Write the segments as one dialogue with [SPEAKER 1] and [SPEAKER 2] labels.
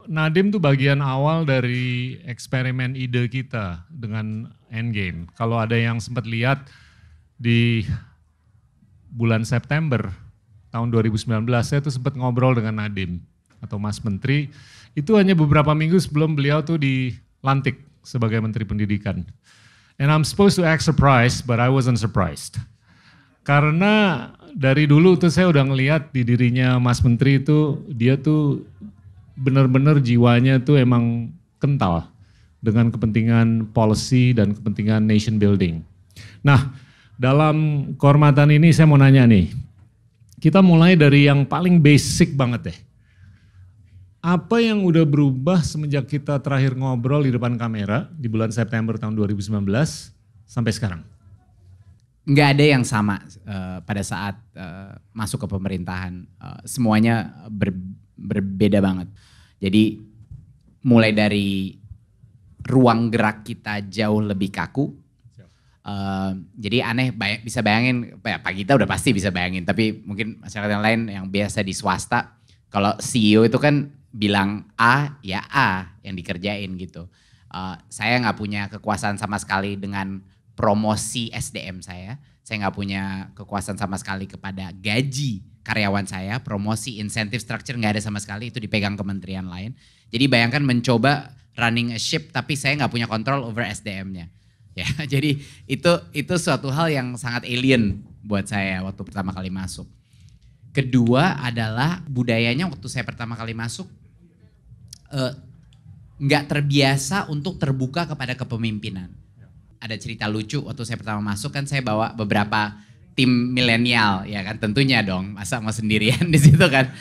[SPEAKER 1] Nadiem tuh bagian awal dari eksperimen ide kita dengan Endgame. Kalau ada yang sempat lihat di bulan September tahun 2019, saya tuh sempat ngobrol dengan Nadiem atau Mas Menteri, itu hanya beberapa minggu sebelum beliau tuh dilantik sebagai Menteri Pendidikan. And I'm supposed to act surprised, but I wasn't surprised. Karena dari dulu tuh saya udah ngelihat di dirinya Mas Menteri itu, dia tuh benar-benar jiwanya tuh emang kental dengan kepentingan policy dan kepentingan nation building. Nah, dalam kehormatan ini saya mau nanya nih, kita mulai dari yang paling basic banget deh. Apa yang udah berubah semenjak kita terakhir ngobrol di depan kamera di bulan September tahun 2019 sampai sekarang?
[SPEAKER 2] Nggak ada yang sama pada saat masuk ke pemerintahan. Semuanya berbeda banget. Jadi mulai dari ruang gerak kita jauh lebih kaku. Jadi aneh, bisa bayangin, Pak Gita udah pasti bisa bayangin, tapi mungkin masyarakat yang lain yang biasa di swasta, kalau CEO itu kan bilang A, ya A yang dikerjain gitu. Saya nggak punya kekuasaan sama sekali dengan promosi SDM saya nggak punya kekuasaan sama sekali kepada gaji karyawan saya, promosi, insentif, structure nggak ada sama sekali, itu dipegang kementerian lain. Jadi bayangkan mencoba running a ship tapi saya nggak punya kontrol over SDM-nya. Ya, jadi itu suatu hal yang sangat alien buat saya waktu pertama kali masuk. Kedua adalah budayanya waktu saya pertama kali masuk nggak terbiasa untuk terbuka kepada kepemimpinan. Ada cerita lucu waktu saya pertama masuk kan saya bawa beberapa tim milenial ya kan, tentunya dong, masa mau sendirian di situ kan.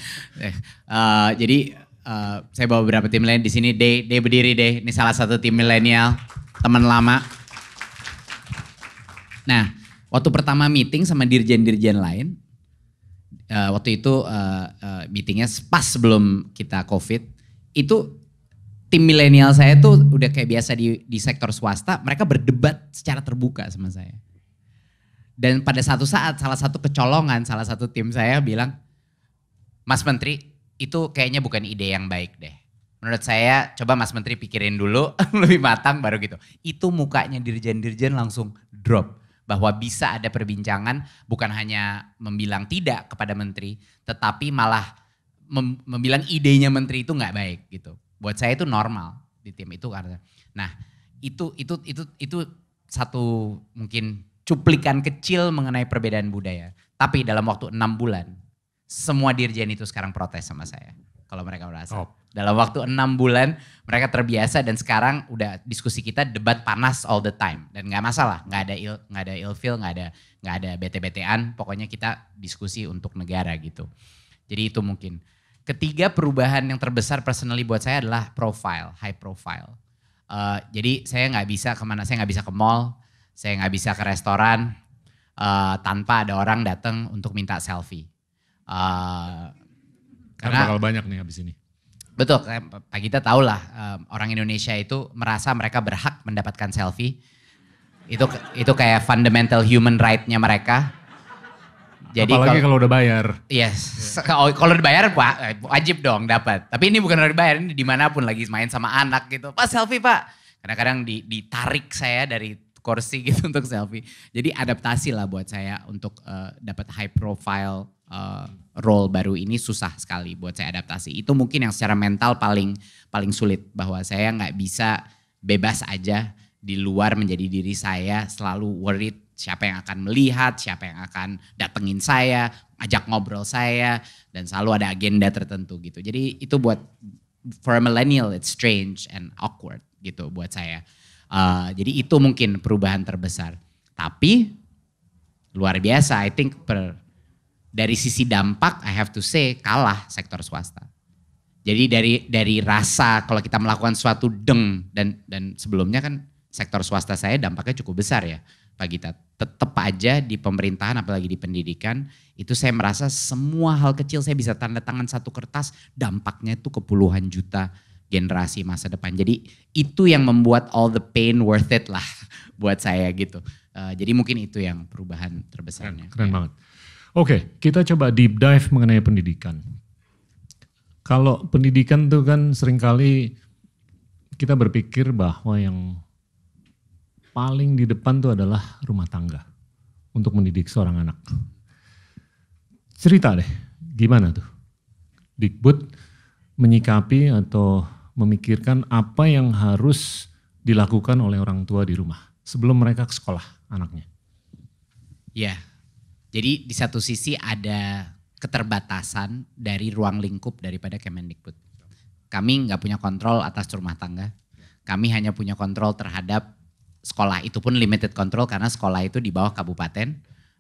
[SPEAKER 2] Jadi saya bawa beberapa tim milenial di sini. Day berdiri deh, ini salah satu tim milenial, teman lama. Nah, waktu pertama meeting sama dirjen-dirjen lain, waktu itu meetingnya pas sebelum kita COVID, itu tim milenial saya tuh udah kayak biasa di sektor swasta, mereka berdebat secara terbuka sama saya. Dan pada satu saat salah satu kecolongan, salah satu tim saya bilang, Mas Menteri itu kayaknya bukan ide yang baik deh. Menurut saya coba Mas Menteri pikirin dulu lebih matang baru gitu. Itu mukanya dirjen-dirjen langsung drop. Bahwa bisa ada perbincangan bukan hanya membilang tidak kepada menteri, tetapi malah membilang idenya menteri itu nggak baik gitu. Buat saya itu normal di tim itu karena. Nah itu satu mungkin cuplikan kecil mengenai perbedaan budaya. Tapi dalam waktu 6 bulan semua dirjen itu sekarang protes sama saya. Kalau mereka merasa. Dalam waktu 6 bulan mereka terbiasa dan sekarang udah diskusi kita debat panas all the time. Dan gak masalah, gak ada ilfeel, gak ada bete-betean. Pokoknya kita diskusi untuk negara gitu. Jadi itu mungkin. Ketiga perubahan yang terbesar personally buat saya adalah profile, high profile. Jadi saya gak bisa kemana, saya gak bisa ke mall, saya gak bisa ke restoran tanpa ada orang datang untuk minta selfie.
[SPEAKER 1] Karena bakal banyak nih habis ini.
[SPEAKER 2] Betul, Pak Gita tahu lah orang Indonesia itu merasa mereka berhak mendapatkan selfie. Itu kayak fundamental human right-nya mereka.
[SPEAKER 1] Jadi apalagi kalau udah bayar.
[SPEAKER 2] Yes, kalau udah bayar wajib dong dapat. Tapi ini bukan udah dibayar, ini dimanapun lagi main sama anak gitu. Pak selfie Pak. Kadang-kadang ditarik saya dari kursi gitu untuk selfie. Jadi adaptasi lah buat saya untuk dapat high profile role baru ini susah sekali buat saya adaptasi. Itu mungkin yang secara mental paling sulit, bahwa saya nggak bisa bebas aja di luar menjadi diri saya, selalu worried siapa yang akan melihat, siapa yang akan datengin saya, ajak ngobrol saya, dan selalu ada agenda tertentu gitu. Jadi itu buat for a millennial it's strange and awkward gitu buat saya. Jadi itu mungkin perubahan terbesar. Tapi luar biasa, I think dari sisi dampak I have to say kalah sektor swasta. Jadi dari rasa kalau kita melakukan suatu dan sebelumnya kan sektor swasta saya dampaknya cukup besar ya Pak Gita. Tetap aja di pemerintahan apalagi di pendidikan itu saya merasa semua hal kecil saya bisa tanda tangan satu kertas, dampaknya itu ke puluhan juta generasi masa depan. Jadi itu yang membuat all the pain worth it lah buat saya gitu. Jadi mungkin itu yang perubahan terbesarnya.
[SPEAKER 1] Keren banget. Oke, kita coba deep dive mengenai pendidikan. Kalau pendidikan tuh kan seringkali kita berpikir bahwa yang paling di depan tuh adalah rumah tangga untuk mendidik seorang anak. Cerita deh, gimana tuh Dikbud menyikapi atau memikirkan apa yang harus dilakukan oleh orang tua di rumah sebelum mereka ke sekolah anaknya?
[SPEAKER 2] Ya, jadi di satu sisi ada keterbatasan dari ruang lingkup daripada Kemendikbud. Kami nggak punya kontrol atas rumah tangga. Kami hanya punya kontrol terhadap sekolah. Itu pun limited control karena sekolah itu di bawah kabupaten.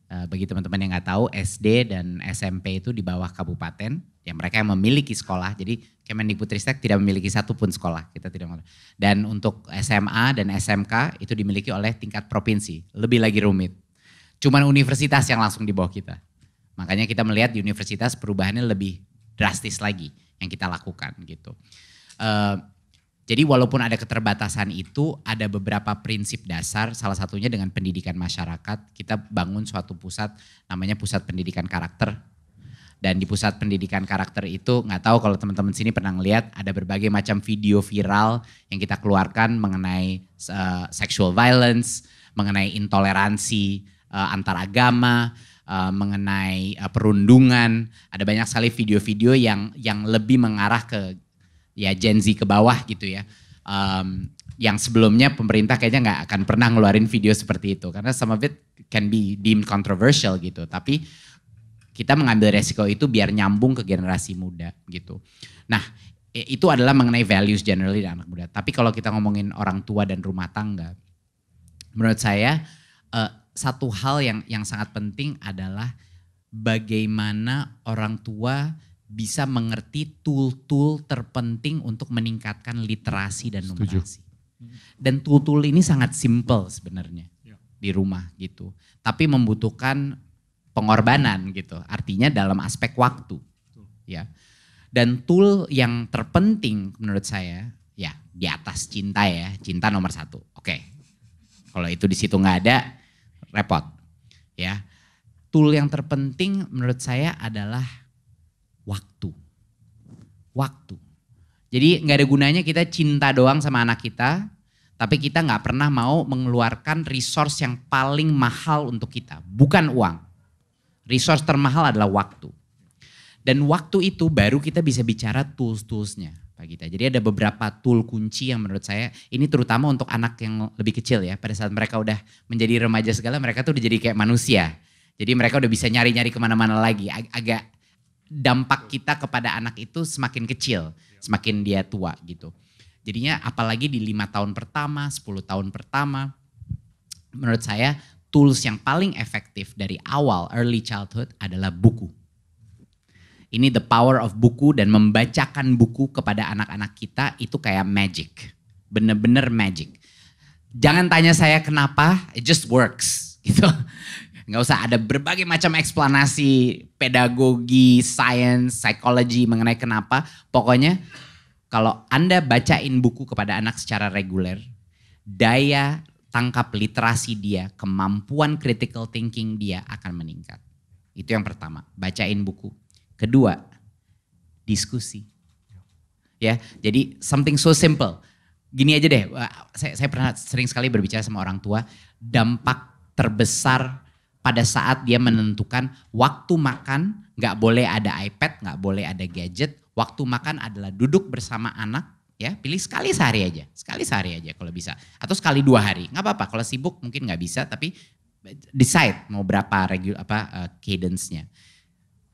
[SPEAKER 2] Bagi teman-teman yang nggak tahu, SD dan SMP itu di bawah kabupaten. Ya mereka yang memiliki sekolah. Jadi Kemendikbudristek tidak memiliki satupun sekolah. Kita tidak. Dan untuk SMA dan SMK itu dimiliki oleh tingkat provinsi. Lebih lagi rumit. Cuman universitas yang langsung di bawah kita. Makanya kita melihat di universitas perubahannya lebih drastis lagi yang kita lakukan gitu. Jadi walaupun ada keterbatasan itu, ada beberapa prinsip dasar, salah satunya dengan pendidikan masyarakat. Kita bangun suatu pusat namanya Pusat Pendidikan Karakter. Dan di Pusat Pendidikan Karakter itu, nggak tahu kalau teman-teman sini pernah ngeliat, ada berbagai macam video viral yang kita keluarkan mengenai sexual violence, mengenai intoleransi antar agama, mengenai perundungan. Ada banyak sekali video-video yang lebih mengarah ke ya Gen Z ke bawah gitu ya. Yang sebelumnya pemerintah kayaknya nggak akan pernah ngeluarin video seperti itu. Karena some of it can be deemed controversial gitu. Tapi kita mengambil resiko itu biar nyambung ke generasi muda gitu. Nah itu adalah mengenai values generally dan anak muda. Tapi kalau kita ngomongin orang tua dan rumah tangga. Menurut saya satu hal yang sangat penting adalah bagaimana orang tua bisa mengerti tool-tool terpenting untuk meningkatkan literasi dan numerasi. Dan tool-tool ini sangat simple sebenarnya di rumah gitu. Tapi membutuhkan pengorbanan gitu. Artinya dalam aspek waktu. Ya. Dan tool yang terpenting menurut saya ya di atas cinta ya. Cinta nomor 1. Oke. Kalau itu di situ nggak ada repot. Ya. Tool yang terpenting menurut saya adalah waktu. Waktu. Jadi nggak ada gunanya kita cinta doang sama anak kita, tapi kita nggak pernah mau mengeluarkan resource yang paling mahal untuk kita. Bukan uang. Resource termahal adalah waktu. Dan waktu itu baru kita bisa bicara tools-toolsnya Pak Gita. Jadi ada beberapa tool kunci yang menurut saya, ini terutama untuk anak yang lebih kecil ya. Pada saat mereka udah menjadi remaja segala, mereka tuh udah jadi kayak manusia. Jadi mereka udah bisa nyari-nyari kemana-mana lagi. Agak dampak kita kepada anak itu semakin kecil, semakin dia tua gitu. Jadinya apalagi di 5 tahun pertama, 10 tahun pertama, menurut saya tools yang paling efektif dari awal early childhood adalah buku. Ini the power of buku dan membacakan buku kepada anak-anak kita itu kayak magic. Bener-bener magic. Jangan tanya saya kenapa, it just works gitu. Nggak usah ada berbagai macam eksplanasi pedagogi, science, psychology mengenai kenapa. Pokoknya kalau Anda bacain buku kepada anak secara reguler, daya tangkap literasi dia, kemampuan critical thinking dia akan meningkat. Itu yang pertama, bacain buku. Kedua, diskusi. Ya, jadi something so simple. Gini aja deh, saya pernah sering sekali berbicara sama orang tua, dampak terbesar pada saat dia menentukan waktu makan, gak boleh ada iPad, gak boleh ada gadget. Waktu makan adalah duduk bersama anak, ya pilih sekali sehari aja kalau bisa. Atau sekali 2 hari, gak apa-apa. Kalau sibuk mungkin gak bisa, tapi decide mau berapa cadence-nya.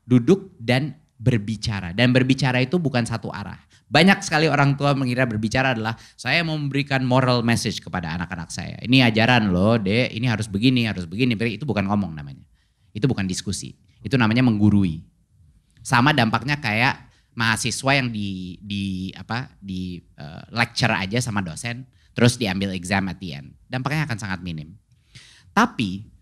[SPEAKER 2] Duduk dan berbicara. Dan berbicara itu bukan satu arah. Banyak sekali orang tua mengira berbicara adalah saya mau memberikan moral message kepada anak-anak saya. Ini ajaran loh dek, ini harus begini, harus begini. Itu bukan ngomong namanya. Itu bukan diskusi. Itu namanya menggurui. Sama dampaknya kayak mahasiswa yang di lecture aja sama dosen, terus diambil exam at the end. Dampaknya akan sangat minim. Tapi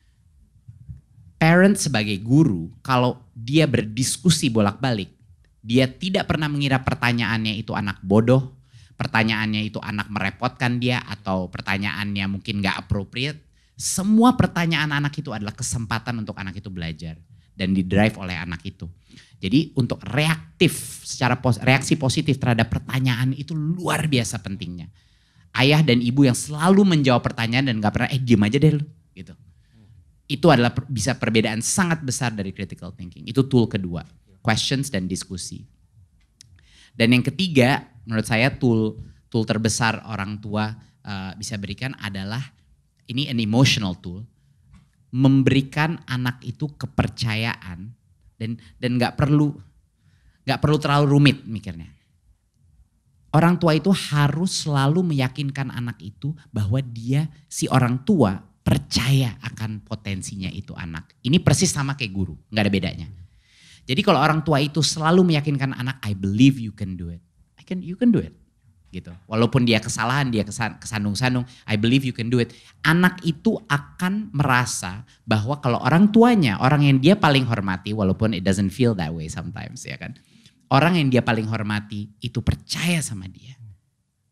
[SPEAKER 2] parent sebagai guru, kalau dia berdiskusi bolak-balik, dia tidak pernah mengira pertanyaannya itu anak bodoh, pertanyaannya itu anak merepotkan dia, atau pertanyaannya mungkin gak appropriate. Semua pertanyaan anak itu adalah kesempatan untuk anak itu belajar. dan didrive oleh anak itu. Jadi untuk reaksi positif terhadap pertanyaan itu luar biasa pentingnya. Ayah dan ibu yang selalu menjawab pertanyaan dan gak pernah diem aja deh lu gitu. Itu adalah bisa perbedaan sangat besar dari critical thinking. Itu tool kedua, questions dan diskusi. Dan yang ketiga, menurut saya tool terbesar orang tua bisa berikan adalah ini an emotional tool, memberikan anak itu kepercayaan dan nggak perlu terlalu rumit mikirnya. Orang tua itu harus selalu meyakinkan anak itu bahwa si orang tua percaya akan potensinya itu anak. Ini persis sama kayak guru, nggak ada bedanya. Jadi kalau orang tua itu selalu meyakinkan anak, I believe you can do it. You can do it. Gitu. Walaupun dia kesalahan, dia kesandung-sandung, I believe you can do it. Anak itu akan merasa bahwa kalau orang tuanya, orang yang dia paling hormati, walaupun it doesn't feel that way sometimes ya kan. Orang yang dia paling hormati itu percaya sama dia.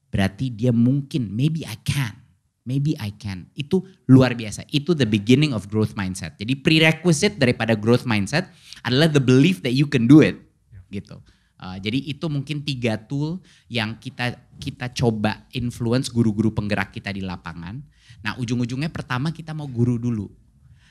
[SPEAKER 2] Berarti dia mungkin, maybe I can. Itu luar biasa. Itu the beginning of growth mindset. Jadi prerequisite daripada growth mindset adalah the belief that you can do it. Gitu. Jadi itu mungkin 3 tool yang kita coba influence guru-guru penggerak kita di lapangan. Nah ujung-ujungnya pertama kita mau guru dulu.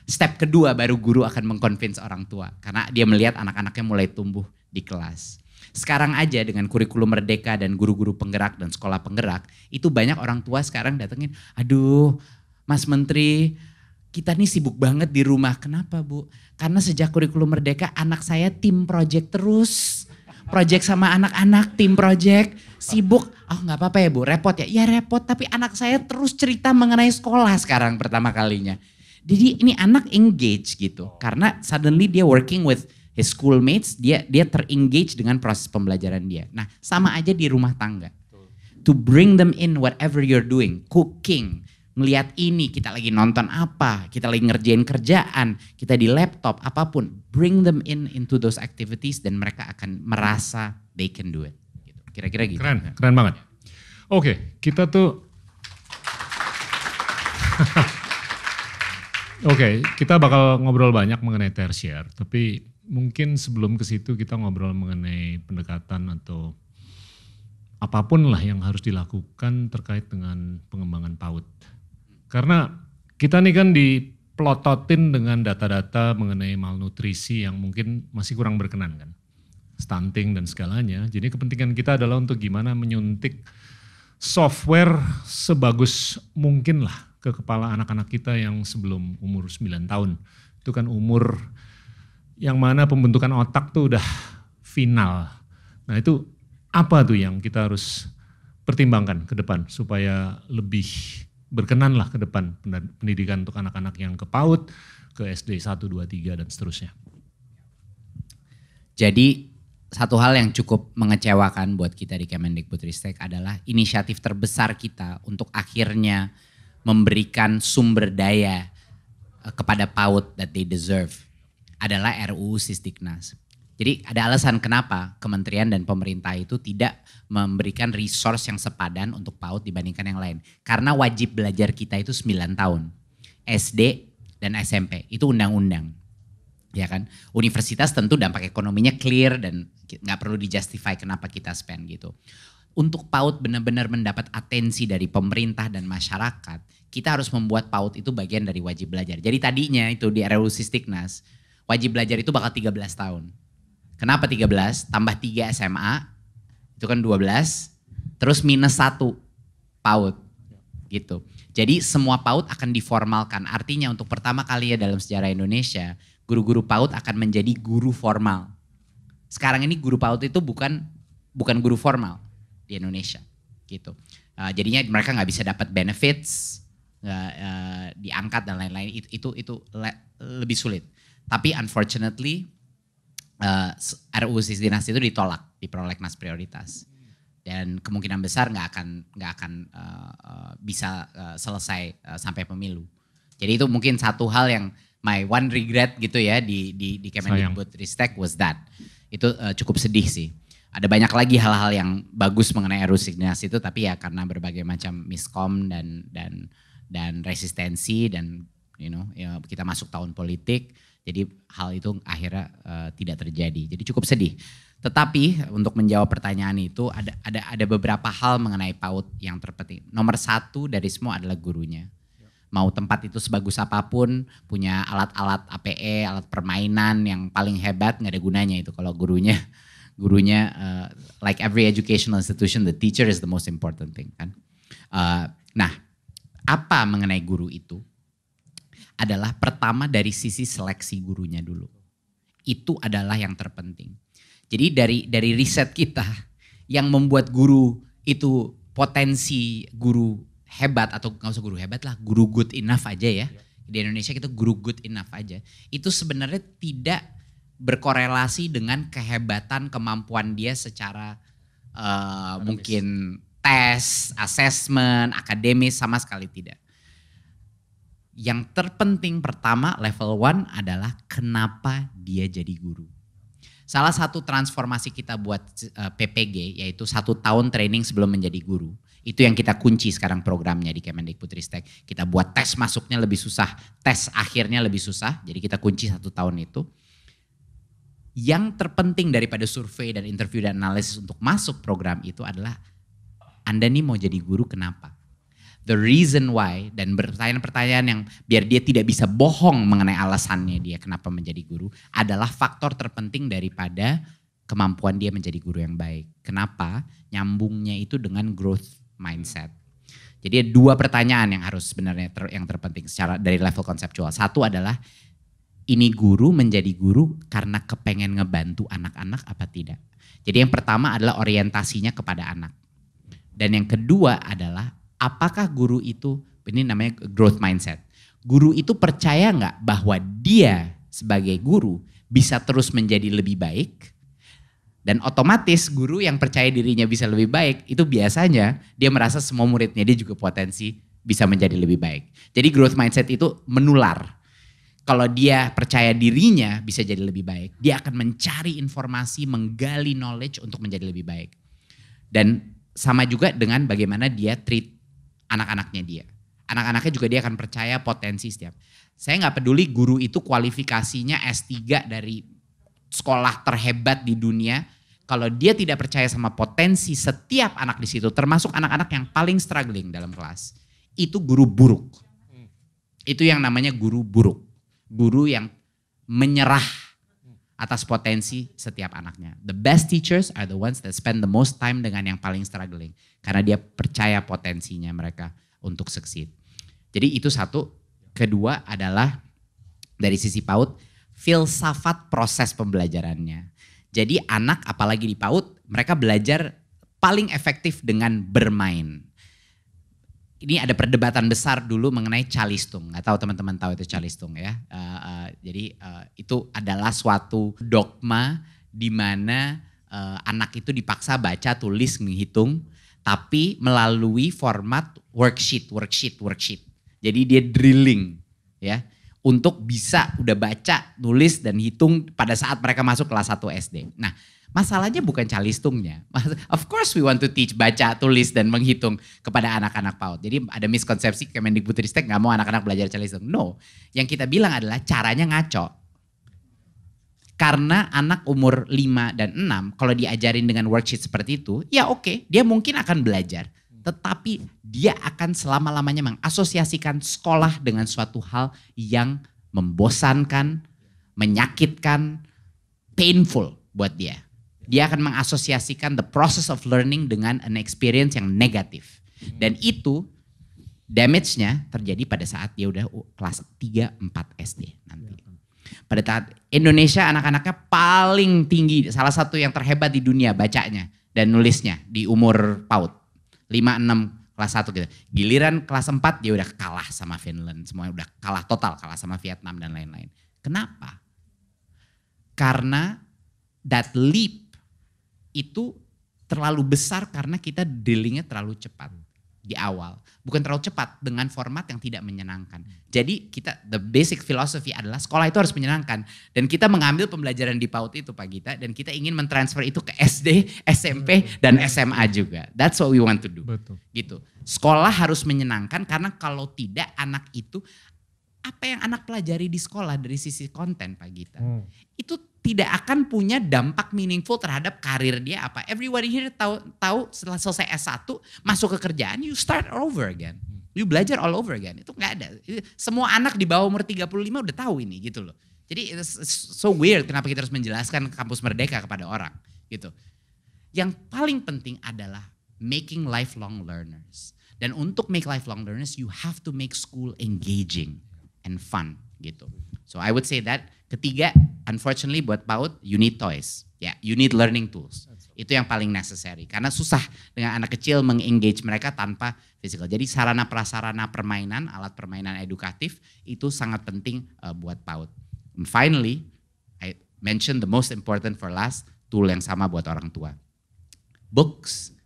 [SPEAKER 2] Step kedua baru guru akan mengconvince orang tua. Karena dia melihat anak-anaknya mulai tumbuh di kelas. Sekarang aja dengan kurikulum merdeka dan guru-guru penggerak dan sekolah penggerak. Itu banyak orang tua sekarang datengin. Aduh Mas Menteri kita nih sibuk banget di rumah. Kenapa Bu? Karena sejak kurikulum merdeka anak saya tim project terus. Project sama anak-anak, tim project, sibuk. Oh gak apa-apa ya Bu, repot ya? Ya repot, tapi anak saya terus cerita mengenai sekolah sekarang pertama kalinya. Jadi ini anak engage gitu. Karena suddenly dia working with his schoolmates, dia ter-engage dengan proses pembelajaran dia. Nah sama aja di rumah tangga. To bring them in whatever you're doing, cooking, ngelihat ini, kita lagi nonton apa, kita lagi ngerjain kerjaan, kita di laptop, apapun. Bring them into those activities dan mereka akan merasa they can do it. Gitu. Kira-kira gitu.
[SPEAKER 1] Keren banget. Oke, kita tuh... Oke, kita bakal ngobrol banyak mengenai tertiary, tapi mungkin sebelum ke situ kita ngobrol mengenai pendekatan atau apapun lah yang harus dilakukan terkait dengan pengembangan PAUD. Karena kita nih kan dipelototin dengan data-data mengenai malnutrisi yang mungkin masih kurang berkenan kan. Stunting dan segalanya. Jadi kepentingan kita adalah untuk gimana menyuntik software sebagus mungkin lah ke kepala anak-anak kita yang sebelum umur 9 tahun. Itu kan umur yang mana pembentukan otak tuh udah final. Nah itu apa tuh yang kita harus pertimbangkan ke depan supaya lebih berkenan lah ke depan pendidikan untuk anak-anak yang ke PAUD, ke SD 1, 2, 3 dan seterusnya.
[SPEAKER 2] Jadi satu hal yang cukup mengecewakan buat kita di Kemendikbudristek adalah inisiatif terbesar kita untuk akhirnya memberikan sumber daya kepada PAUD that they deserve adalah RUU Sisdiknas. Jadi ada alasan kenapa kementerian dan pemerintah itu tidak memberikan resource yang sepadan untuk PAUD dibandingkan yang lain. Karena wajib belajar kita itu 9 tahun. SD dan SMP itu undang-undang. Ya kan? Universitas tentu dampak ekonominya clear dan gak perlu dijustify kenapa kita spend gitu. Untuk PAUD benar-benar mendapat atensi dari pemerintah dan masyarakat, kita harus membuat PAUD itu bagian dari wajib belajar. Jadi tadinya itu di RUU Sisdiknas, wajib belajar itu bakal 13 tahun. Kenapa 13? Tambah 3 SMA, itu kan 12, terus minus 1 PAUD gitu. Jadi semua PAUD akan diformalkan, artinya untuk pertama kali ya dalam sejarah Indonesia, guru-guru PAUD akan menjadi guru formal. Sekarang ini guru PAUD itu bukan guru formal di Indonesia gitu. Jadinya mereka nggak bisa dapat benefits, diangkat dan lain-lain, itu lebih sulit. Tapi unfortunately, RUU Sisdiknas itu ditolak di prolegnas prioritas dan kemungkinan besar nggak akan bisa selesai sampai pemilu. Jadi itu mungkin satu hal yang my one regret gitu ya di Kemendikbudristek was that. Itu cukup sedih sih. Ada banyak lagi hal-hal yang bagus mengenai RUU Sisdiknas itu, tapi ya karena berbagai macam miskom dan resistensi dan ya kita masuk tahun politik. Jadi hal itu akhirnya tidak terjadi. Jadi cukup sedih. Tetapi untuk menjawab pertanyaan itu ada beberapa hal mengenai PAUD yang terpenting. Nomor satu dari semua adalah gurunya. Mau tempat itu sebagus apapun, punya alat-alat APE, alat permainan yang paling hebat, nggak ada gunanya itu kalau gurunya like every educational institution, the teacher is the most important thing kan. Nah, apa mengenai guru itu? Adalah pertama dari sisi seleksi gurunya dulu. Itu adalah yang terpenting. Jadi dari riset kita yang membuat guru itu potensi guru hebat atau nggak usah guru hebat lah, guru good enough aja ya. Di Indonesia kita guru good enough aja. Itu sebenarnya tidak berkorelasi dengan kehebatan kemampuan dia secara mungkin tes, assessment, akademis sama sekali tidak. Yang terpenting pertama level 1 adalah kenapa dia jadi guru. Salah satu transformasi kita buat PPG yaitu 1 tahun training sebelum menjadi guru. Itu yang kita kunci sekarang programnya di Kemendikbudristek. Kita buat tes masuknya lebih susah, tes akhirnya lebih susah. Jadi kita kunci 1 tahun itu. Yang terpenting daripada survei dan interview dan analisis untuk masuk program itu adalah Anda nih mau jadi guru kenapa? The reason why dan pertanyaan-pertanyaan yang biar dia tidak bisa bohong mengenai alasannya dia kenapa menjadi guru adalah faktor terpenting daripada kemampuan dia menjadi guru yang baik. Kenapa? Nyambungnya itu dengan growth mindset. Jadi ada 2 pertanyaan yang harus sebenarnya yang terpenting secara dari level konseptual. Satu adalah ini guru menjadi guru karena kepengen ngebantu anak-anak apa tidak. Jadi yang pertama adalah orientasinya kepada anak. Dan yang kedua adalah apakah guru itu, ini namanya growth mindset. Guru itu percaya nggak bahwa dia sebagai guru bisa terus menjadi lebih baik? Dan otomatis guru yang percaya dirinya bisa lebih baik, itu biasanya dia merasa semua muridnya dia juga potensi bisa menjadi lebih baik. Jadi growth mindset itu menular. Kalau dia percaya dirinya bisa jadi lebih baik, dia akan mencari informasi, menggali knowledge untuk menjadi lebih baik. Dan sama juga dengan bagaimana dia treat anak-anaknya dia. Anak-anaknya juga dia akan percaya potensi setiap. Saya nggak peduli guru itu kualifikasinya S3 dari sekolah terhebat di dunia. Kalau dia tidak percaya sama potensi setiap anak di situ, termasuk anak-anak yang paling struggling dalam kelas, itu guru buruk. Itu yang namanya guru buruk. Guru yang menyerah atas potensi setiap anaknya. The best teachers are the ones that spend the most time dengan yang paling struggling. Karena dia percaya potensinya mereka untuk succeed. Jadi itu satu. Kedua adalah dari sisi PAUD, filsafat proses pembelajarannya. Jadi anak apalagi di PAUD, mereka belajar paling efektif dengan bermain. Ini ada perdebatan besar dulu mengenai calistung. Nggak tahu teman-teman tahu itu calistung ya. Jadi itu adalah suatu dogma di mana anak itu dipaksa baca, tulis, menghitung. Tapi melalui format worksheet. Jadi dia drilling ya. Untuk bisa udah baca, nulis dan hitung pada saat mereka masuk kelas 1 SD. Nah masalahnya bukan calistungnya. Of course we want to teach baca, tulis dan menghitung kepada anak-anak PAUD. Jadi ada miskonsepsi Kemendikbudristek gak mau anak-anak belajar calistung. No, yang kita bilang adalah caranya ngaco. Karena anak umur 5 dan 6 kalau diajarin dengan worksheet seperti itu, ya oke, dia mungkin akan belajar. Tetapi dia akan selama-lamanya mengasosiasikan sekolah dengan suatu hal yang membosankan, menyakitkan, painful buat dia. Dia akan mengasosiasikan the process of learning dengan an experience yang negatif. Dan itu damage-nya terjadi pada saat dia udah kelas 3-4 SD nanti. Pada saat Indonesia anak-anaknya paling tinggi, salah satu yang terhebat di dunia bacanya dan nulisnya di umur PAUD. 5-6 kelas 1 gitu. Giliran kelas 4 dia udah kalah sama Finland, semuanya udah kalah total, kalah sama Vietnam dan lain-lain. Kenapa? Karena that leap itu terlalu besar karena kita dealingnya terlalu cepat di awal. Bukan terlalu cepat dengan format yang tidak menyenangkan. Jadi kita, the basic philosophy adalah sekolah itu harus menyenangkan. Dan kita mengambil pembelajaran di PAUD itu Pak Gita, dan kita ingin mentransfer itu ke SD, SMP, dan SMA juga. That's what we want to do.
[SPEAKER 1] Betul.
[SPEAKER 2] Gitu. Sekolah harus menyenangkan karena kalau tidak anak itu apa yang anak pelajari di sekolah dari sisi konten Pak Gita, itu tidak akan punya dampak meaningful terhadap karir dia apa. Everybody here tahu setelah selesai S1 masuk ke kerjaan, you start all over again. You belajar all over again. Itu nggak ada. Semua anak di bawah umur 35 udah tahu ini gitu loh. Jadi it's so weird kenapa kita harus menjelaskan kampus Merdeka kepada orang gitu. Yang paling penting adalah making lifelong learners. Dan untuk make lifelong learners, you have to make school engaging and fun gitu. So I would say that. Ketiga, unfortunately buat PAUD, you need toys. Ya, you need learning tools. Itu yang paling necessary. Karena susah dengan anak kecil meng-engage mereka tanpa physical. Jadi sarana prasarana permainan, alat permainan edukatif itu sangat penting buat PAUD. And finally, I mentioned the most important for last, tool yang sama buat orang tua. Books.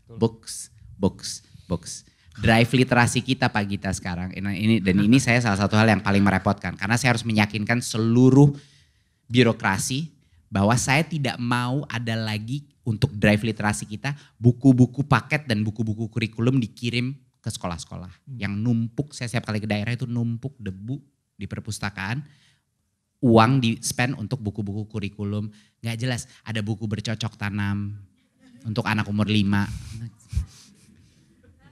[SPEAKER 2] Drive literasi kita Pak Gita sekarang. Ini saya salah satu hal yang paling merepotkan. Karena saya harus meyakinkan seluruh birokrasi bahwa saya tidak mau ada lagi untuk drive literasi kita buku-buku paket dan buku-buku kurikulum dikirim ke sekolah-sekolah. Yang numpuk, saya setiap kali ke daerah itu numpuk debu di perpustakaan. Uang di spend untuk buku-buku kurikulum. Gak jelas, ada buku bercocok tanam untuk anak umur 5.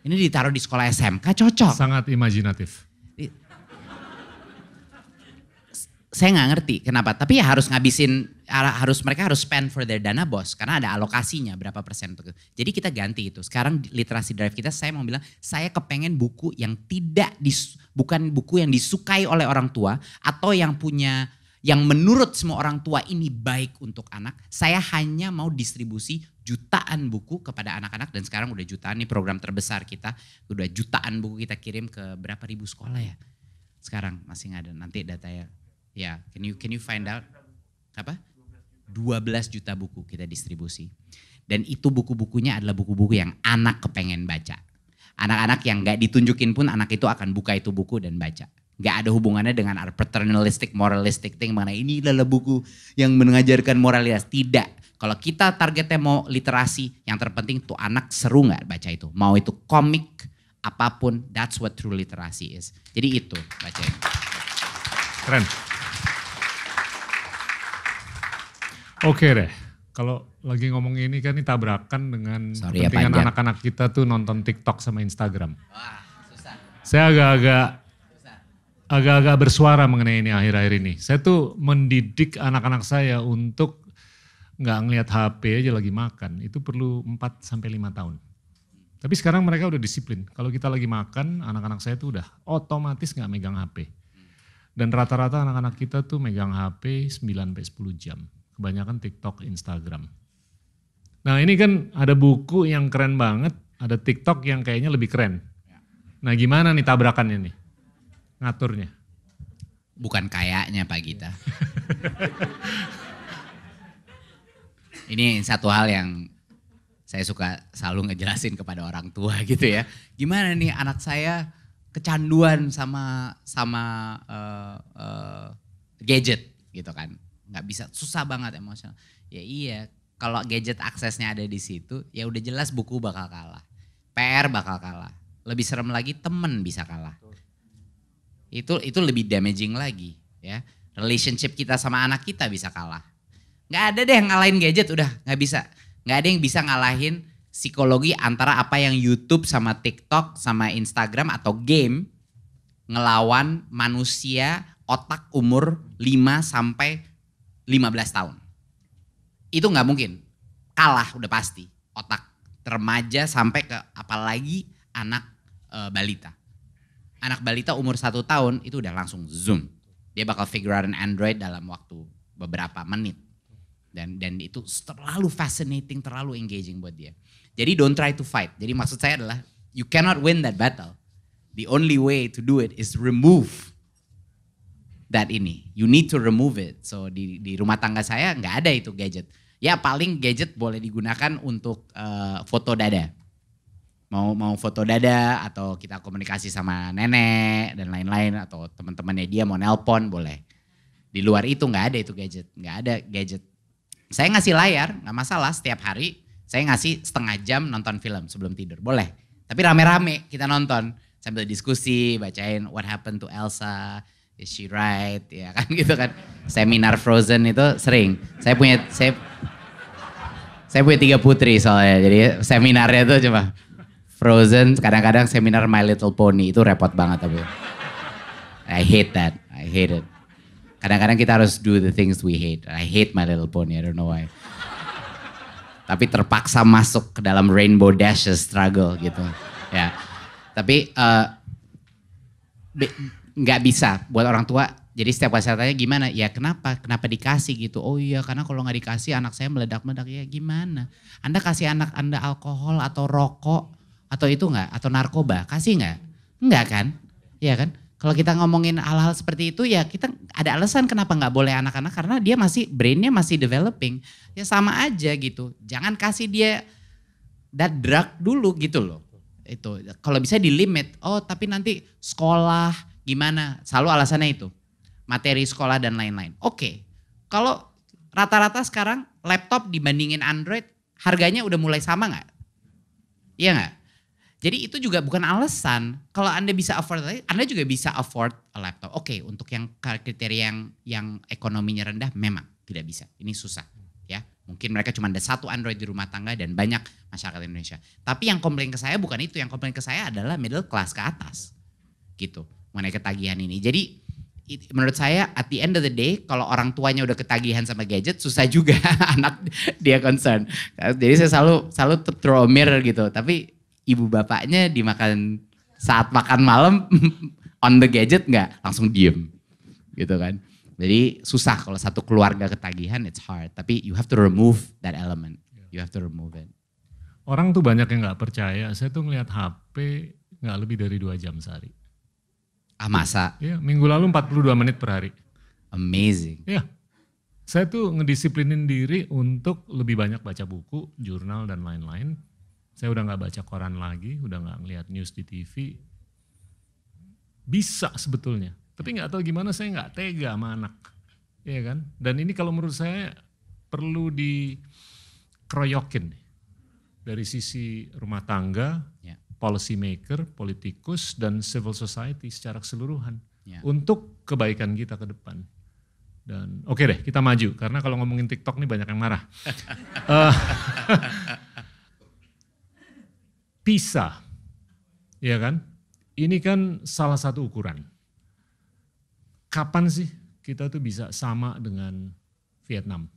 [SPEAKER 2] Ini ditaruh di sekolah SMK cocok.
[SPEAKER 1] Sangat imajinatif.
[SPEAKER 2] Saya nggak ngerti kenapa, tapi ya harus ngabisin, mereka harus spend for their dana bos, karena ada alokasinya berapa persen untuk itu. Jadi kita ganti itu. Sekarang literasi drive kita, saya mau bilang, saya kepengen buku yang bukan buku yang disukai oleh orang tua atau yang menurut semua orang tua ini baik untuk anak. Saya hanya mau distribusi jutaan buku kepada anak-anak dan sekarang udah jutaan nih program terbesar kita, udah jutaan buku kita kirim ke berapa ribu sekolah ya. Sekarang masih nggak ada nanti data ya. Ya, can you find out? Apa? 12 juta buku kita distribusi. Dan itu buku-bukunya adalah buku-buku yang anak kepengen baca. Anak-anak yang gak ditunjukin pun anak itu akan buka itu buku dan baca. Gak ada hubungannya dengan paternalistic, moralistic thing. Mengenai ini adalah buku yang mengajarkan moralitas. Tidak. Kalau kita targetnya mau literasi, yang terpenting tuh anak seru gak baca itu. Mau itu komik, apapun, that's what true literasi is. Jadi itu bacain.
[SPEAKER 1] Keren. Oke deh, kalau lagi ngomong ini kan ini tabrakan dengan kepentingan anak-anak kita tuh nonton TikTok sama Instagram.
[SPEAKER 2] Wah, susah.
[SPEAKER 1] Saya agak-agak bersuara mengenai ini akhir-akhir ini. Saya tuh mendidik anak-anak saya untuk nggak ngelihat HP aja lagi makan. Itu perlu 4-5 tahun. Tapi sekarang mereka udah disiplin. Kalau kita lagi makan, anak-anak saya tuh udah otomatis nggak megang HP. Dan rata-rata anak-anak kita tuh megang HP 9-10 jam. Kebanyakan TikTok, Instagram. Nah ini kan ada buku yang keren banget, ada TikTok yang kayaknya lebih keren. Nah gimana nih tabrakannya nih, ngaturnya?
[SPEAKER 2] Bukan kayaknya Pak Gita. Ini satu hal yang saya suka selalu ngejelasin kepada orang tua gitu ya. Gimana nih anak saya kecanduan sama gadget gitu kan. Nggak bisa, susah banget emosional. Ya iya, kalau gadget aksesnya ada di situ, ya udah jelas buku bakal kalah. PR bakal kalah. Lebih serem lagi temen bisa kalah. Itu lebih damaging lagi ya. Relationship kita sama anak kita bisa kalah. Nggak ada deh yang ngalahin gadget, udah nggak bisa. Nggak ada yang bisa ngalahin psikologi antara apa yang YouTube sama TikTok sama Instagram atau game ngelawan manusia otak umur 5-15 tahun. Itu nggak mungkin. Kalah udah pasti. Otak remaja sampai ke apalagi anak balita. Anak balita umur 1 tahun itu udah langsung zoom. Dia bakal figure out an Android dalam waktu beberapa menit. Dan itu terlalu fascinating, terlalu engaging buat dia. Jadi don't try to fight. Jadi maksud saya adalah you cannot win that battle. The only way to do it is remove that ini. You need to remove it. So di rumah tangga saya nggak ada itu gadget. Ya paling gadget boleh digunakan untuk foto dada. Mau foto dada atau kita komunikasi sama nenek dan lain-lain atau teman-temannya dia mau nelpon boleh. Di luar itu nggak ada itu gadget, nggak ada gadget. Saya ngasih layar nggak masalah setiap hari. Saya ngasih setengah jam nonton film sebelum tidur boleh. Tapi rame-rame kita nonton sambil diskusi, bacain What Happened to Elsa. Is she right? Ya kan gitu kan. Seminar Frozen itu sering. Saya punya 3 putri soalnya. Jadi seminarnya tuh cuma Frozen, kadang-kadang seminar My Little Pony itu repot banget tapi. I hate that. I hate it. Kadang-kadang kita harus do the things we hate. I hate My Little Pony, I don't know why. Tapi terpaksa masuk ke dalam Rainbow Dashes struggle gitu. Ya. Tapi nggak bisa buat orang tua. Jadi setiap kali saya tanya gimana? Ya kenapa? Kenapa dikasih gitu? Oh iya karena kalau nggak dikasih anak saya meledak-meledak. Ya gimana? Anda kasih anak Anda alkohol atau rokok atau itu nggak? Atau narkoba? Kasih nggak? Nggak kan? Iya kan? Kalau kita ngomongin hal-hal seperti itu ya kita ada alasan kenapa nggak boleh anak-anak karena dia masih brainnya masih developing. Ya sama aja gitu. Jangan kasih dia that drug dulu gitu loh. Itu kalau bisa di limit. Oh tapi nanti sekolah gimana? Selalu alasannya itu. Materi sekolah dan lain-lain. Oke. Kalau rata-rata sekarang laptop dibandingin Android harganya udah mulai sama nggak? Iya nggak? Jadi itu juga bukan alasan. Kalau Anda bisa afford, Anda juga bisa afford a laptop. Oke, untuk yang kriteria yang ekonominya rendah memang tidak bisa. Ini susah ya. Mungkin mereka cuma ada 1 Android di rumah tangga dan banyak masyarakat Indonesia. Tapi yang komplain ke saya bukan itu. Yang komplain ke saya adalah middle class ke atas. Gitu, mengenai ketagihan ini. Jadi menurut saya at the end of the day kalau orang tuanya udah ketagihan sama gadget susah juga anak dia concern. Jadi saya selalu throw a mirror gitu. Tapi ibu bapaknya dimakan saat makan malam on the gadget nggak langsung diem gitu kan. Jadi susah kalau satu keluarga ketagihan it's hard. Tapi you have to remove that element. You have to remove it.
[SPEAKER 1] Orang tuh banyak yang nggak percaya. Saya tuh ngeliat HP nggak lebih dari 2 jam sehari.
[SPEAKER 2] Ah masa?
[SPEAKER 1] Iya, minggu lalu 42 menit per hari.
[SPEAKER 2] Amazing.
[SPEAKER 1] Iya. Saya tuh ngedisiplinin diri untuk lebih banyak baca buku, jurnal dan lain-lain. Saya udah gak baca koran lagi, udah gak ngeliat news di TV. Bisa sebetulnya, tapi gak tahu gimana saya gak tega sama anak. Iya kan? Dan ini kalau menurut saya perlu dikeroyokin. Dari sisi rumah tangga, policy maker, politikus, dan civil society secara keseluruhan. Untuk kebaikan kita ke depan. Dan oke deh kita maju, karena kalau ngomongin TikTok nih banyak yang marah. PISA, ya kan? Ini kan salah satu ukuran. Kapan sih kita tuh bisa sama dengan Vietnam?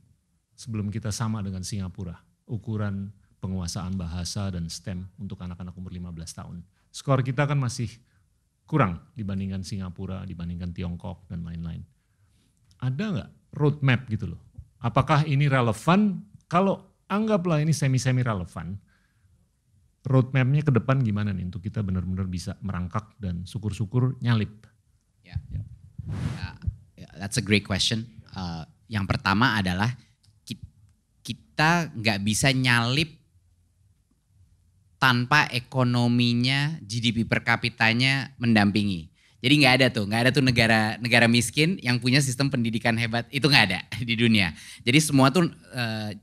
[SPEAKER 1] Sebelum kita sama dengan Singapura. Ukuran penguasaan bahasa dan STEM untuk anak-anak umur 15 tahun. Skor kita kan masih kurang dibandingkan Singapura, dibandingkan Tiongkok dan lain-lain. Ada nggak roadmap gitu loh? Apakah ini relevan? Kalau anggaplah ini semi-semi relevan, roadmapnya ke depan gimana nih untuk kita benar-benar bisa merangkak dan syukur-syukur nyalip?
[SPEAKER 2] That's a great question. Yang pertama adalah kita nggak bisa nyalip tanpa ekonominya GDP per kapitanya mendampingi. Jadi nggak ada tuh negara miskin yang punya sistem pendidikan hebat, itu nggak ada di dunia. Jadi semua tuh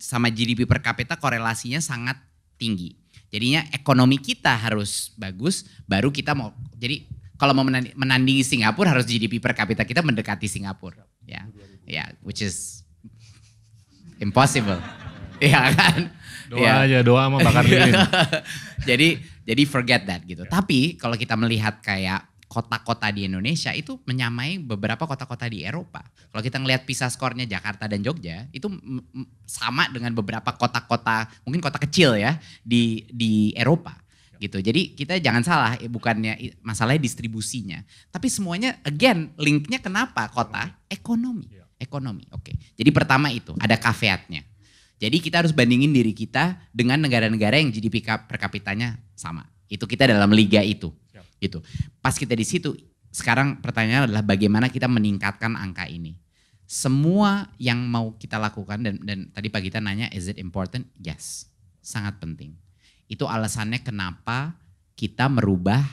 [SPEAKER 2] sama GDP per kapita korelasinya sangat tinggi. Jadinya ekonomi kita harus bagus, baru kita mau. Jadi kalau mau menandingi Singapura harus GDP per kapita kita mendekati Singapura, ya, which is impossible, ya kan?
[SPEAKER 1] Doa aja, doa sama bakar lilin.
[SPEAKER 2] jadi forget that gitu. Tapi kalau kita melihat kayak kota-kota di Indonesia itu menyamai beberapa kota-kota di Eropa. Kalau kita ngelihat PISA skornya Jakarta dan Jogja itu sama dengan beberapa kota-kota, mungkin kota kecil ya di Eropa gitu. Jadi kita jangan salah, bukannya masalahnya distribusinya. Tapi semuanya again linknya kenapa kota? Ekonomi. Oke. Jadi pertama itu ada caveatnya. Jadi kita harus bandingin diri kita dengan negara-negara yang GDP per kapitanya sama. Itu kita dalam liga itu. Gitu. Pas kita di situ, sekarang pertanyaannya adalah bagaimana kita meningkatkan angka ini. Semua yang mau kita lakukan dan tadi Pak Gita nanya, is it important? Yes, sangat penting. Itu alasannya kenapa kita merubah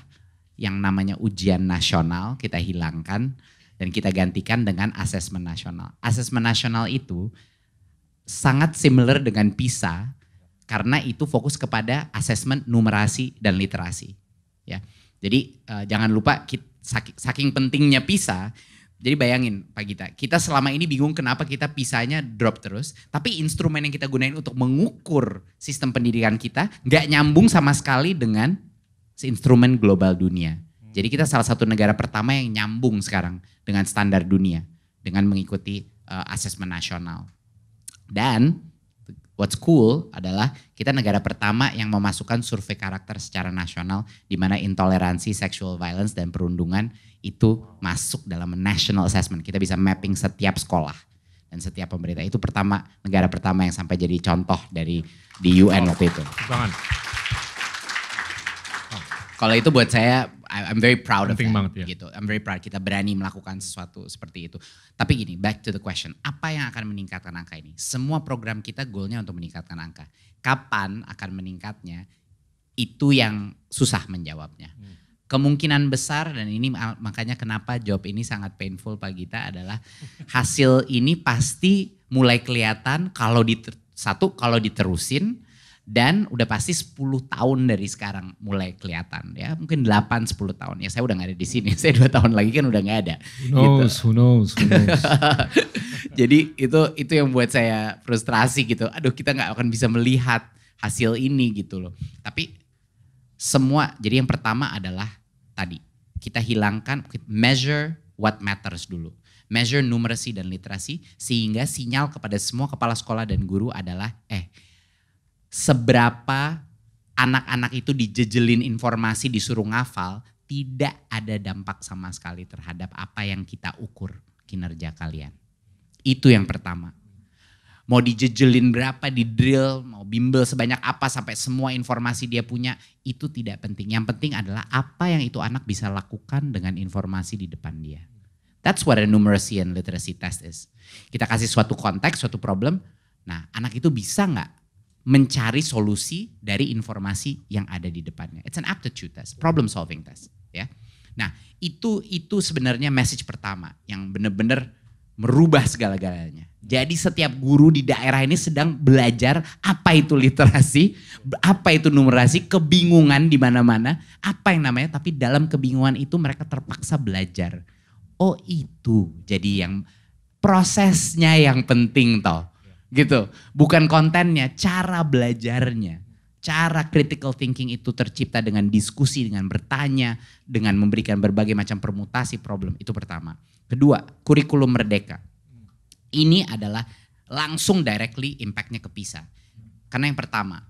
[SPEAKER 2] yang namanya ujian nasional, kita hilangkan dan kita gantikan dengan asesmen nasional. Asesmen nasional itu sangat similar dengan PISA karena itu fokus kepada asesmen numerasi dan literasi. Ya. Jadi jangan lupa saking pentingnya PISA, Jadi bayangin Pak Gita, kita selama ini bingung kenapa kita PISA-nya drop terus, tapi instrumen yang kita gunain untuk mengukur sistem pendidikan kita nggak nyambung sama sekali dengan instrumen global dunia. Jadi kita salah satu negara pertama yang nyambung sekarang dengan standar dunia, dengan mengikuti asesmen nasional. Dan what's cool adalah kita negara pertama yang memasukkan survei karakter secara nasional di mana intoleransi, sexual violence, dan perundungan itu masuk dalam national assessment. Kita bisa mapping setiap sekolah dan setiap pemerintah. Itu negara pertama yang sampai jadi contoh di UN waktu itu. Kalau itu buat saya, I'm very proud of that.
[SPEAKER 1] Banget, ya.
[SPEAKER 2] Gitu. I'm very proud kita berani melakukan sesuatu seperti itu. Tapi gini, back to the question, apa yang akan meningkatkan angka ini? Semua program kita goalnya untuk meningkatkan angka. Kapan akan meningkatnya? Itu yang susah menjawabnya. Kemungkinan besar, dan ini makanya kenapa job ini sangat painful Pak Gita, adalah hasil ini pasti mulai kelihatan kalau diterusin, dan udah pasti 10 tahun dari sekarang mulai kelihatan ya, mungkin 8-10 tahun. Ya saya udah gak ada di sini, saya 2 tahun lagi kan udah gak ada.
[SPEAKER 1] Who knows.
[SPEAKER 2] Jadi itu yang buat saya frustrasi gitu. Aduh, kita gak akan bisa melihat hasil ini gitu loh. Tapi jadi yang pertama adalah tadi, kita hilangkan, measure what matters dulu. Measure numeracy dan literasi, sehingga sinyal kepada semua kepala sekolah dan guru adalah, seberapa anak-anak itu dijejelin informasi, disuruh ngafal, tidak ada dampak sama sekali terhadap apa yang kita ukur kinerja kalian. Itu yang pertama. Mau dijejelin berapa, di drill, mau bimbel sebanyak apa sampai semua informasi dia punya, itu tidak penting. Yang penting adalah apa yang itu anak bisa lakukan dengan informasi di depan dia. That's what a numeracy and literacy test is. Kita kasih suatu konteks, suatu problem, nah anak itu bisa nggak mencari solusi dari informasi yang ada di depannya. It's an aptitude test, problem solving test. Ya. Nah itu sebenarnya message pertama yang benar-benar merubah segala-galanya. Jadi setiap guru di daerah ini sedang belajar apa itu literasi, apa itu numerasi, kebingungan di mana-mana, apa yang namanya, tapi dalam kebingungan itu mereka terpaksa belajar. Oh itu, jadi yang prosesnya yang penting toh. Gitu, bukan kontennya, cara belajarnya. Cara critical thinking itu tercipta dengan diskusi, dengan bertanya, dengan memberikan berbagai macam permutasi problem, itu pertama. Kedua, kurikulum merdeka. Ini adalah langsung directly impactnya ke PISA. Karena yang pertama,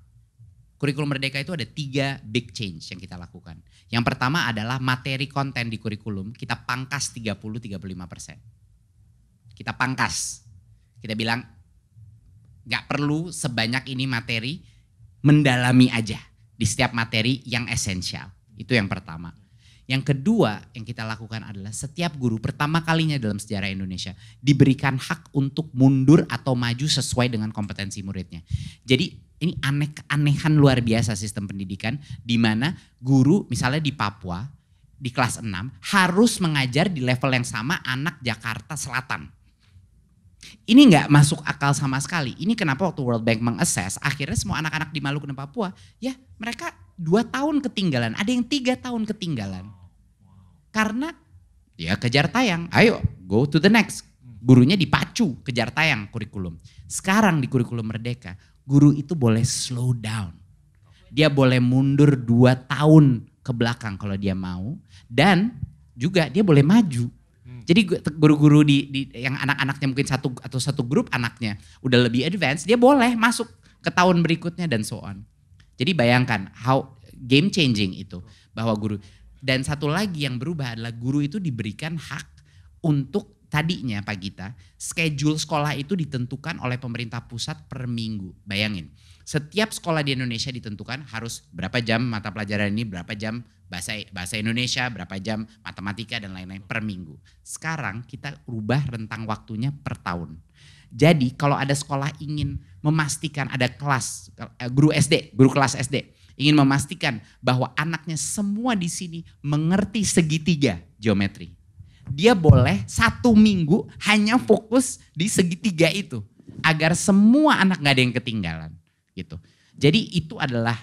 [SPEAKER 2] kurikulum merdeka itu ada 3 big change yang kita lakukan. Yang pertama adalah materi konten di kurikulum kita pangkas 30-35%. Kita pangkas. Kita bilang gak perlu sebanyak ini materi, mendalami aja di setiap materi yang esensial. Itu yang pertama. Yang kedua yang kita lakukan adalah setiap guru pertama kalinya dalam sejarah Indonesia diberikan hak untuk mundur atau maju sesuai dengan kompetensi muridnya. Jadi ini keanehan luar biasa sistem pendidikan di mana guru misalnya di Papua di kelas 6 harus mengajar di level yang sama anak Jakarta Selatan. Ini nggak masuk akal sama sekali. Ini kenapa waktu World Bank mengassess akhirnya semua anak-anak di Maluku dan Papua ya mereka 2 tahun ketinggalan, ada yang 3 tahun ketinggalan. Karena ya kejar tayang, ayo go to the next. Gurunya dipacu kejar tayang kurikulum. Sekarang di kurikulum merdeka, guru itu boleh slow down. Dia boleh mundur 2 tahun ke belakang kalau dia mau. Dan juga dia boleh maju. Jadi guru-guru yang anak-anaknya mungkin satu grup anaknya udah lebih advance, dia boleh masuk ke tahun berikutnya dan so on. Jadi bayangkan how game changing itu bahwa guru. Dan satu lagi yang berubah adalah guru itu diberikan hak untuk tadinya Pak Gita, schedule sekolah itu ditentukan oleh pemerintah pusat per minggu. Bayangin, setiap sekolah di Indonesia ditentukan harus berapa jam mata pelajaran ini, berapa jam bahasa Indonesia, berapa jam matematika dan lain-lain per minggu. Sekarang kita ubah rentang waktunya per tahun. Jadi kalau ada sekolah ingin memastikan ada kelas, guru kelas SD, ingin memastikan bahwa anaknya semua di sini mengerti segitiga geometri. Dia boleh 1 minggu hanya fokus di segitiga itu. Agar semua anak gak ada yang ketinggalan. Gitu. Jadi itu adalah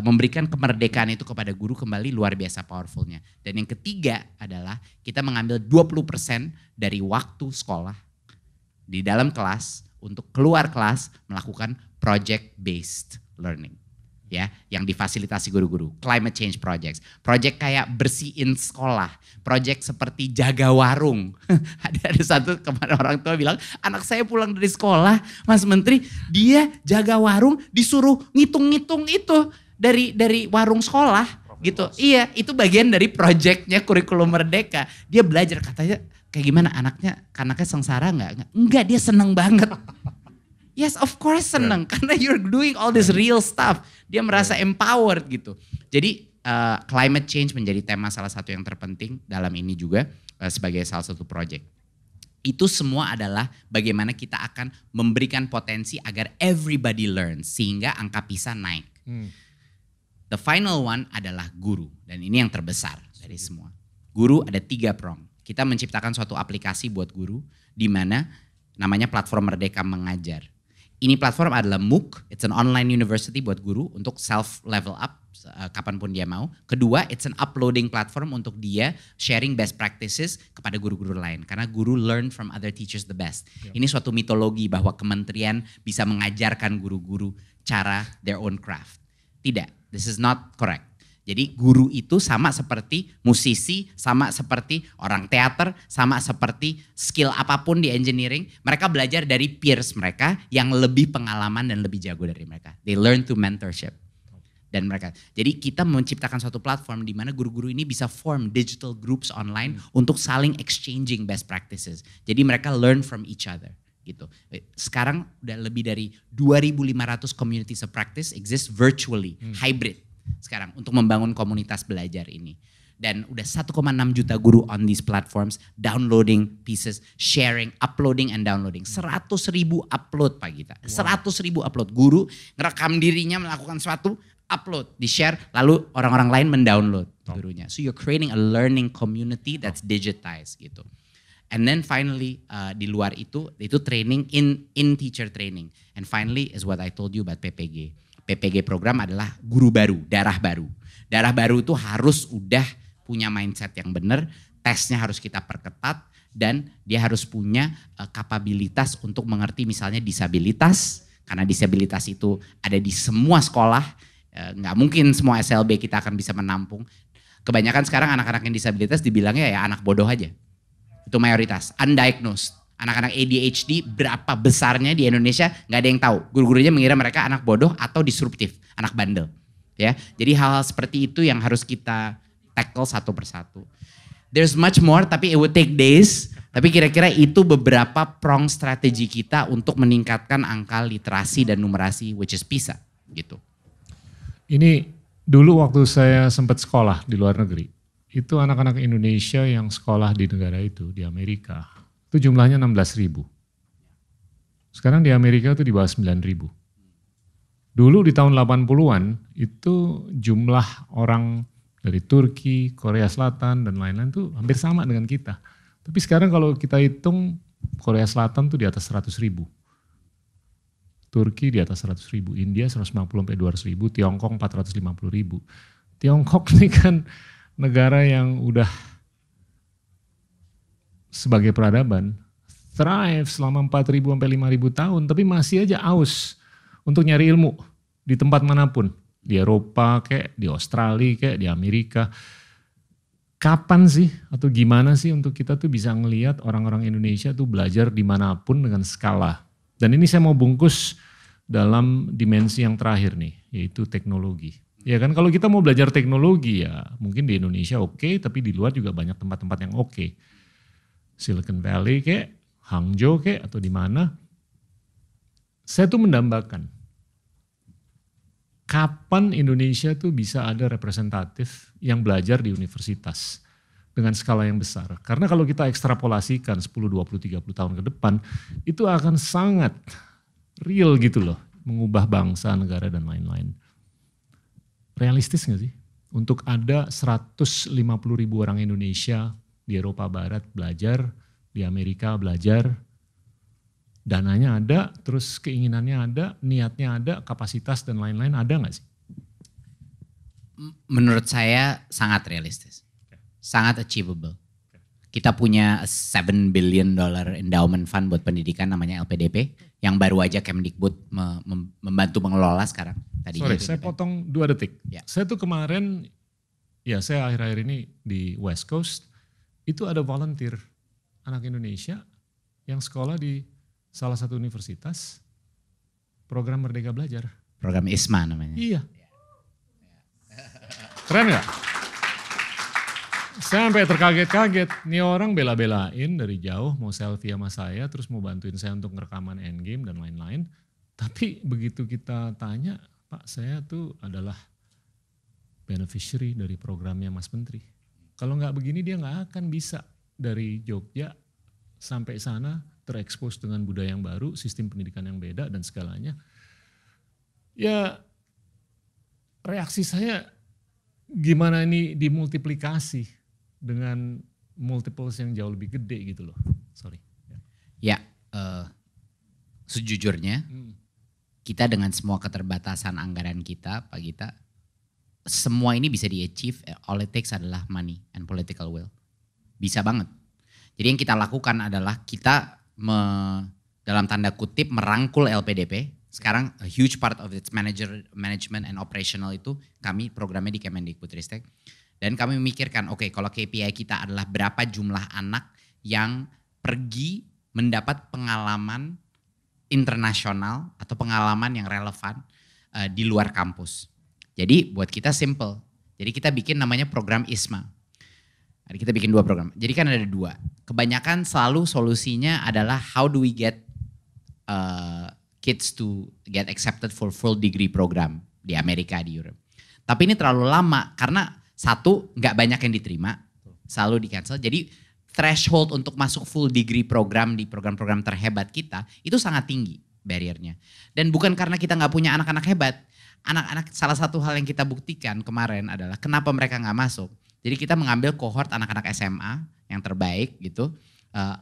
[SPEAKER 2] memberikan kemerdekaan itu kepada guru kembali luar biasa powerfulnya. Dan yang ketiga adalah kita mengambil 20% dari waktu sekolah di dalam kelas untuk keluar kelas melakukan project based learning. Ya, yang difasilitasi guru-guru, climate change projects, project kayak bersihin sekolah, project seperti jaga warung. ada satu kemarin orang tua bilang, anak saya pulang dari sekolah, Mas Menteri, dia jaga warung disuruh ngitung-ngitung itu dari warung sekolah gitu. Iya, itu bagian dari projectnya kurikulum merdeka. Dia belajar, katanya kayak gimana anaknya sengsara nggak? Enggak, dia seneng banget. Yes, of course seneng karena you're doing all this real stuff. Dia merasa empowered gitu. Jadi climate change menjadi tema salah satu yang terpenting dalam ini juga sebagai salah satu project. Itu semua adalah bagaimana kita akan memberikan potensi agar everybody learns sehingga angka PISA naik. The final one adalah guru dan ini yang terbesar dari semua. Guru ada 3 prong. Kita menciptakan suatu aplikasi buat guru di mana namanya Platform Merdeka Mengajar. Ini platform adalah MOOC, it's an online university buat guru untuk self level up kapanpun dia mau. Kedua, it's an uploading platform untuk dia sharing best practices kepada guru-guru lain. Karena guru learn from other teachers the best. Ini suatu mitologi bahwa kementerian bisa mengajarkan guru-guru cara their own craft. Tidak, this is not correct. Jadi guru itu sama seperti musisi, sama seperti orang teater, sama seperti skill apapun di engineering. Mereka belajar dari peers mereka yang lebih pengalaman dan lebih jago dari mereka. They learn through mentorship. Dan mereka, jadi kita menciptakan suatu platform di mana guru-guru ini bisa form digital groups online untuk saling exchanging best practices. Jadi mereka learn from each other. Gitu. Sekarang udah lebih dari 2.500 communities of practice exist virtually, hybrid. Sekarang untuk membangun komunitas belajar ini. Dan udah 1,6 juta guru on these platforms, downloading pieces, sharing, uploading and downloading. 100.000 upload Pak Gita. 100.000 upload. Guru ngerekam dirinya melakukan sesuatu, upload, di-share, lalu orang-orang lain mendownload gurunya. So you're creating a learning community that's digitized gitu. And then finally di luar itu training in teacher training. And finally is what I told you about PPG. PPG program adalah guru baru, darah baru. Darah baru itu harus udah punya mindset yang benar, tesnya harus kita perketat dan dia harus punya kapabilitas untuk mengerti misalnya disabilitas. Karena disabilitas itu ada di semua sekolah, nggak mungkin semua SLB kita akan bisa menampung. Kebanyakan sekarang anak-anak yang disabilitas dibilangnya ya anak bodoh aja. Itu mayoritas, undiagnosed. Anak-anak ADHD berapa besarnya di Indonesia nggak ada yang tahu. Guru-gurunya mengira mereka anak bodoh atau disruptif, anak bandel. Ya, jadi hal-hal seperti itu yang harus kita tackle satu persatu. There's much more tapi it would take days. Tapi kira-kira itu beberapa prong strategi kita untuk meningkatkan angka literasi dan numerasi which is PISA gitu.
[SPEAKER 1] Ini dulu waktu saya sempat sekolah di luar negeri, itu anak-anak Indonesia yang sekolah di negara itu, di Amerika, itu jumlahnya 16.000. Sekarang di Amerika itu di bawah 9.000. Dulu di tahun 80-an itu jumlah orang dari Turki, Korea Selatan dan lain-lain itu hampir sama dengan kita. Tapi sekarang kalau kita hitung Korea Selatan tuh di atas 100.000. Turki di atas 100.000, India 150-200.000, Tiongkok 450.000. Tiongkok ini kan negara yang udah sebagai peradaban, thrive selama 4.000 sampai 5.000 tahun, tapi masih aja aus untuk nyari ilmu di tempat manapun. Di Eropa kayak, di Australia kayak, di Amerika. Kapan sih atau gimana sih untuk kita tuh bisa ngelihat orang-orang Indonesia tuh belajar dimanapun dengan skala. Dan ini saya mau bungkus dalam dimensi yang terakhir nih, yaitu teknologi. Ya kan kalau kita mau belajar teknologi ya mungkin di Indonesia oke, tapi di luar juga banyak tempat-tempat yang oke. Silicon Valley kayak, Hangzhou kayak atau di mana. Saya tuh mendambakan kapan Indonesia tuh bisa ada representatif yang belajar di universitas dengan skala yang besar. Karena kalau kita ekstrapolasikan 10, 20, 30 tahun ke depan itu akan sangat real gitu loh, mengubah bangsa, negara dan lain-lain. Realistis gak sih? Untuk ada 150.000 orang Indonesia di Eropa Barat belajar, di Amerika belajar, dananya ada, terus keinginannya ada, niatnya ada, kapasitas dan lain-lain ada gak sih?
[SPEAKER 2] Menurut saya sangat realistis. Sangat achievable. Kita punya $7 billion endowment fund buat pendidikan namanya LPDP yang baru aja Kemdikbud membantu mengelola sekarang.
[SPEAKER 1] Sorry, saya potong 2 detik.
[SPEAKER 2] Ya.
[SPEAKER 1] Saya tuh kemarin, ya saya akhir-akhir ini di West Coast, itu ada volunteer anak Indonesia yang sekolah di salah satu universitas, program Merdeka Belajar.
[SPEAKER 2] Program ISMA namanya.
[SPEAKER 1] Iya. Keren gak? Saya sampai terkaget-kaget, nih orang bela-belain dari jauh mau selfie sama saya, terus mau bantuin saya untuk ngerekaman endgame dan lain-lain. Tapi begitu kita tanya, Pak saya tuh adalah beneficiary dari programnya Mas Menteri. Kalau nggak begini dia nggak akan bisa dari Jogja sampai sana terekspos dengan budaya yang baru, sistem pendidikan yang beda dan segalanya. Ya reaksi saya gimana ini dimultiplikasi dengan multiples yang jauh lebih gede gitu loh. Sorry.
[SPEAKER 2] Ya, sejujurnya kita dengan semua keterbatasan anggaran kita, Pak Gita, semua ini bisa di-achieve, all it takes adalah money and political will. Bisa banget. Jadi yang kita lakukan adalah kita dalam tanda kutip merangkul LPDP. Sekarang a huge part of its management and operational itu kami programnya di Kemendikbudristek. Dan kami memikirkan, oke, kalau KPI kita adalah berapa jumlah anak yang pergi mendapat pengalaman internasional atau pengalaman yang relevan di luar kampus. Jadi buat kita simple. Jadi kita bikin namanya program ISMA. Jadi kita bikin 2 program. Jadi kan ada 2. Kebanyakan selalu solusinya adalah how do we get kids to get accepted for full degree program di Amerika, di Europe. Tapi ini terlalu lama karena satu, nggak banyak yang diterima, selalu di cancel. Jadi threshold untuk masuk full degree program di program-program terhebat kita itu sangat tinggi barriernya. Dan bukan karena kita nggak punya anak-anak hebat. Anak-anak, salah satu hal yang kita buktikan kemarin adalah kenapa mereka nggak masuk. Jadi kita mengambil kohort anak-anak SMA yang terbaik gitu.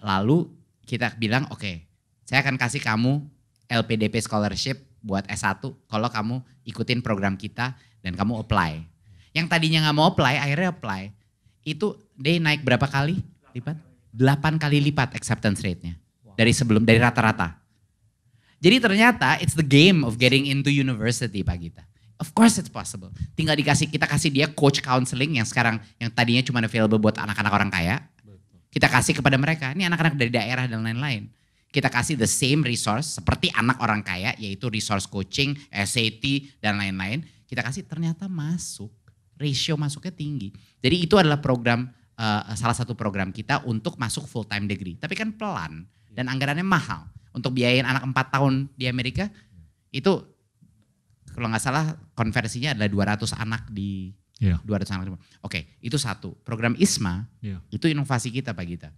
[SPEAKER 2] Lalu kita bilang oke, saya akan kasih kamu LPDP scholarship buat S1 kalau kamu ikutin program kita dan kamu apply. Yang tadinya nggak mau apply, akhirnya apply. Itu dia naik berapa kali lipat? 8 kali lipat acceptance rate-nya. Dari rata-rata. Jadi ternyata it's the game of getting into university, Pak Gita. Of course it's possible. Tinggal kita kasih dia coach counseling yang sekarang, yang tadinya cuma available buat anak-anak orang kaya. Kita kasih kepada mereka, ini anak-anak dari daerah dan lain-lain. Kita kasih the same resource seperti anak orang kaya, yaitu resource coaching, SAT, dan lain-lain. Kita kasih ternyata masuk. Ratio masuknya tinggi. Jadi itu adalah program, salah satu program kita untuk masuk full time degree. Tapi kan pelan dan anggarannya mahal. Untuk biayain anak 4 tahun di Amerika itu kalau nggak salah konversinya adalah 200 anak di 200 anak. Oke, itu satu. Program ISMA itu inovasi kita Pak Gita.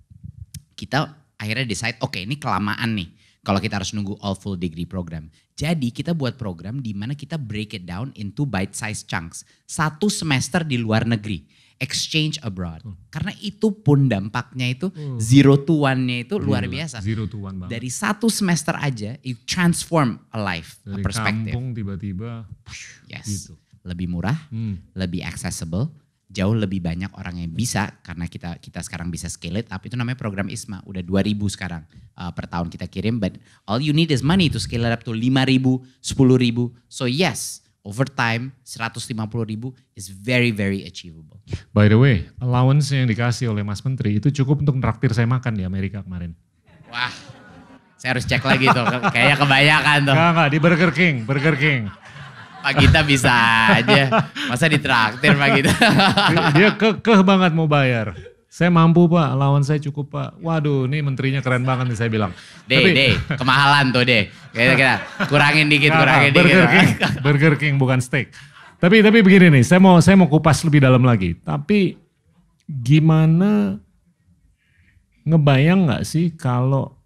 [SPEAKER 2] Kita akhirnya decide oke, ini kelamaan nih kalau kita harus nunggu all full degree program. Jadi kita buat program di mana kita break it down into bite size chunks. 1 semester di luar negeri, exchange abroad. Karena itu pun dampaknya itu 0 to 1-nya itu luar biasa.
[SPEAKER 1] 0 to 1 banget.
[SPEAKER 2] Dari 1 semester aja it transform a life,
[SPEAKER 1] dari
[SPEAKER 2] a perspective.
[SPEAKER 1] kampung tiba-tiba
[SPEAKER 2] Yes.
[SPEAKER 1] gitu.
[SPEAKER 2] Lebih murah, lebih accessible, jauh lebih banyak orang yang bisa karena kita sekarang bisa scale it up. Itu namanya program ISMA. Udah 2.000 sekarang per tahun kita kirim. But all you need is money to scale it up to 5.000, 10.000. So yes, over time 150.000 is very very achievable.
[SPEAKER 1] By the way, allowance yang dikasih oleh Mas Menteri itu cukup untuk traktir saya makan di Amerika kemarin.
[SPEAKER 2] Wah, saya harus cek lagi tuh. Kayaknya kebanyakan tuh.
[SPEAKER 1] Enggak, di Burger King.
[SPEAKER 2] Pak Gita bisa aja. Masa ditraktir Pak Gita?
[SPEAKER 1] Dia kekeh banget mau bayar. Saya mampu Pak, allowance saya cukup Pak. Waduh ini menterinya keren banget nih saya bilang.
[SPEAKER 2] Deh, kemahalan tuh deh. Kira-kira kurangin dikit.
[SPEAKER 1] Burger King bukan steak. Tapi begini nih, saya mau kupas lebih dalam lagi. Tapi gimana ngebayang gak sih kalau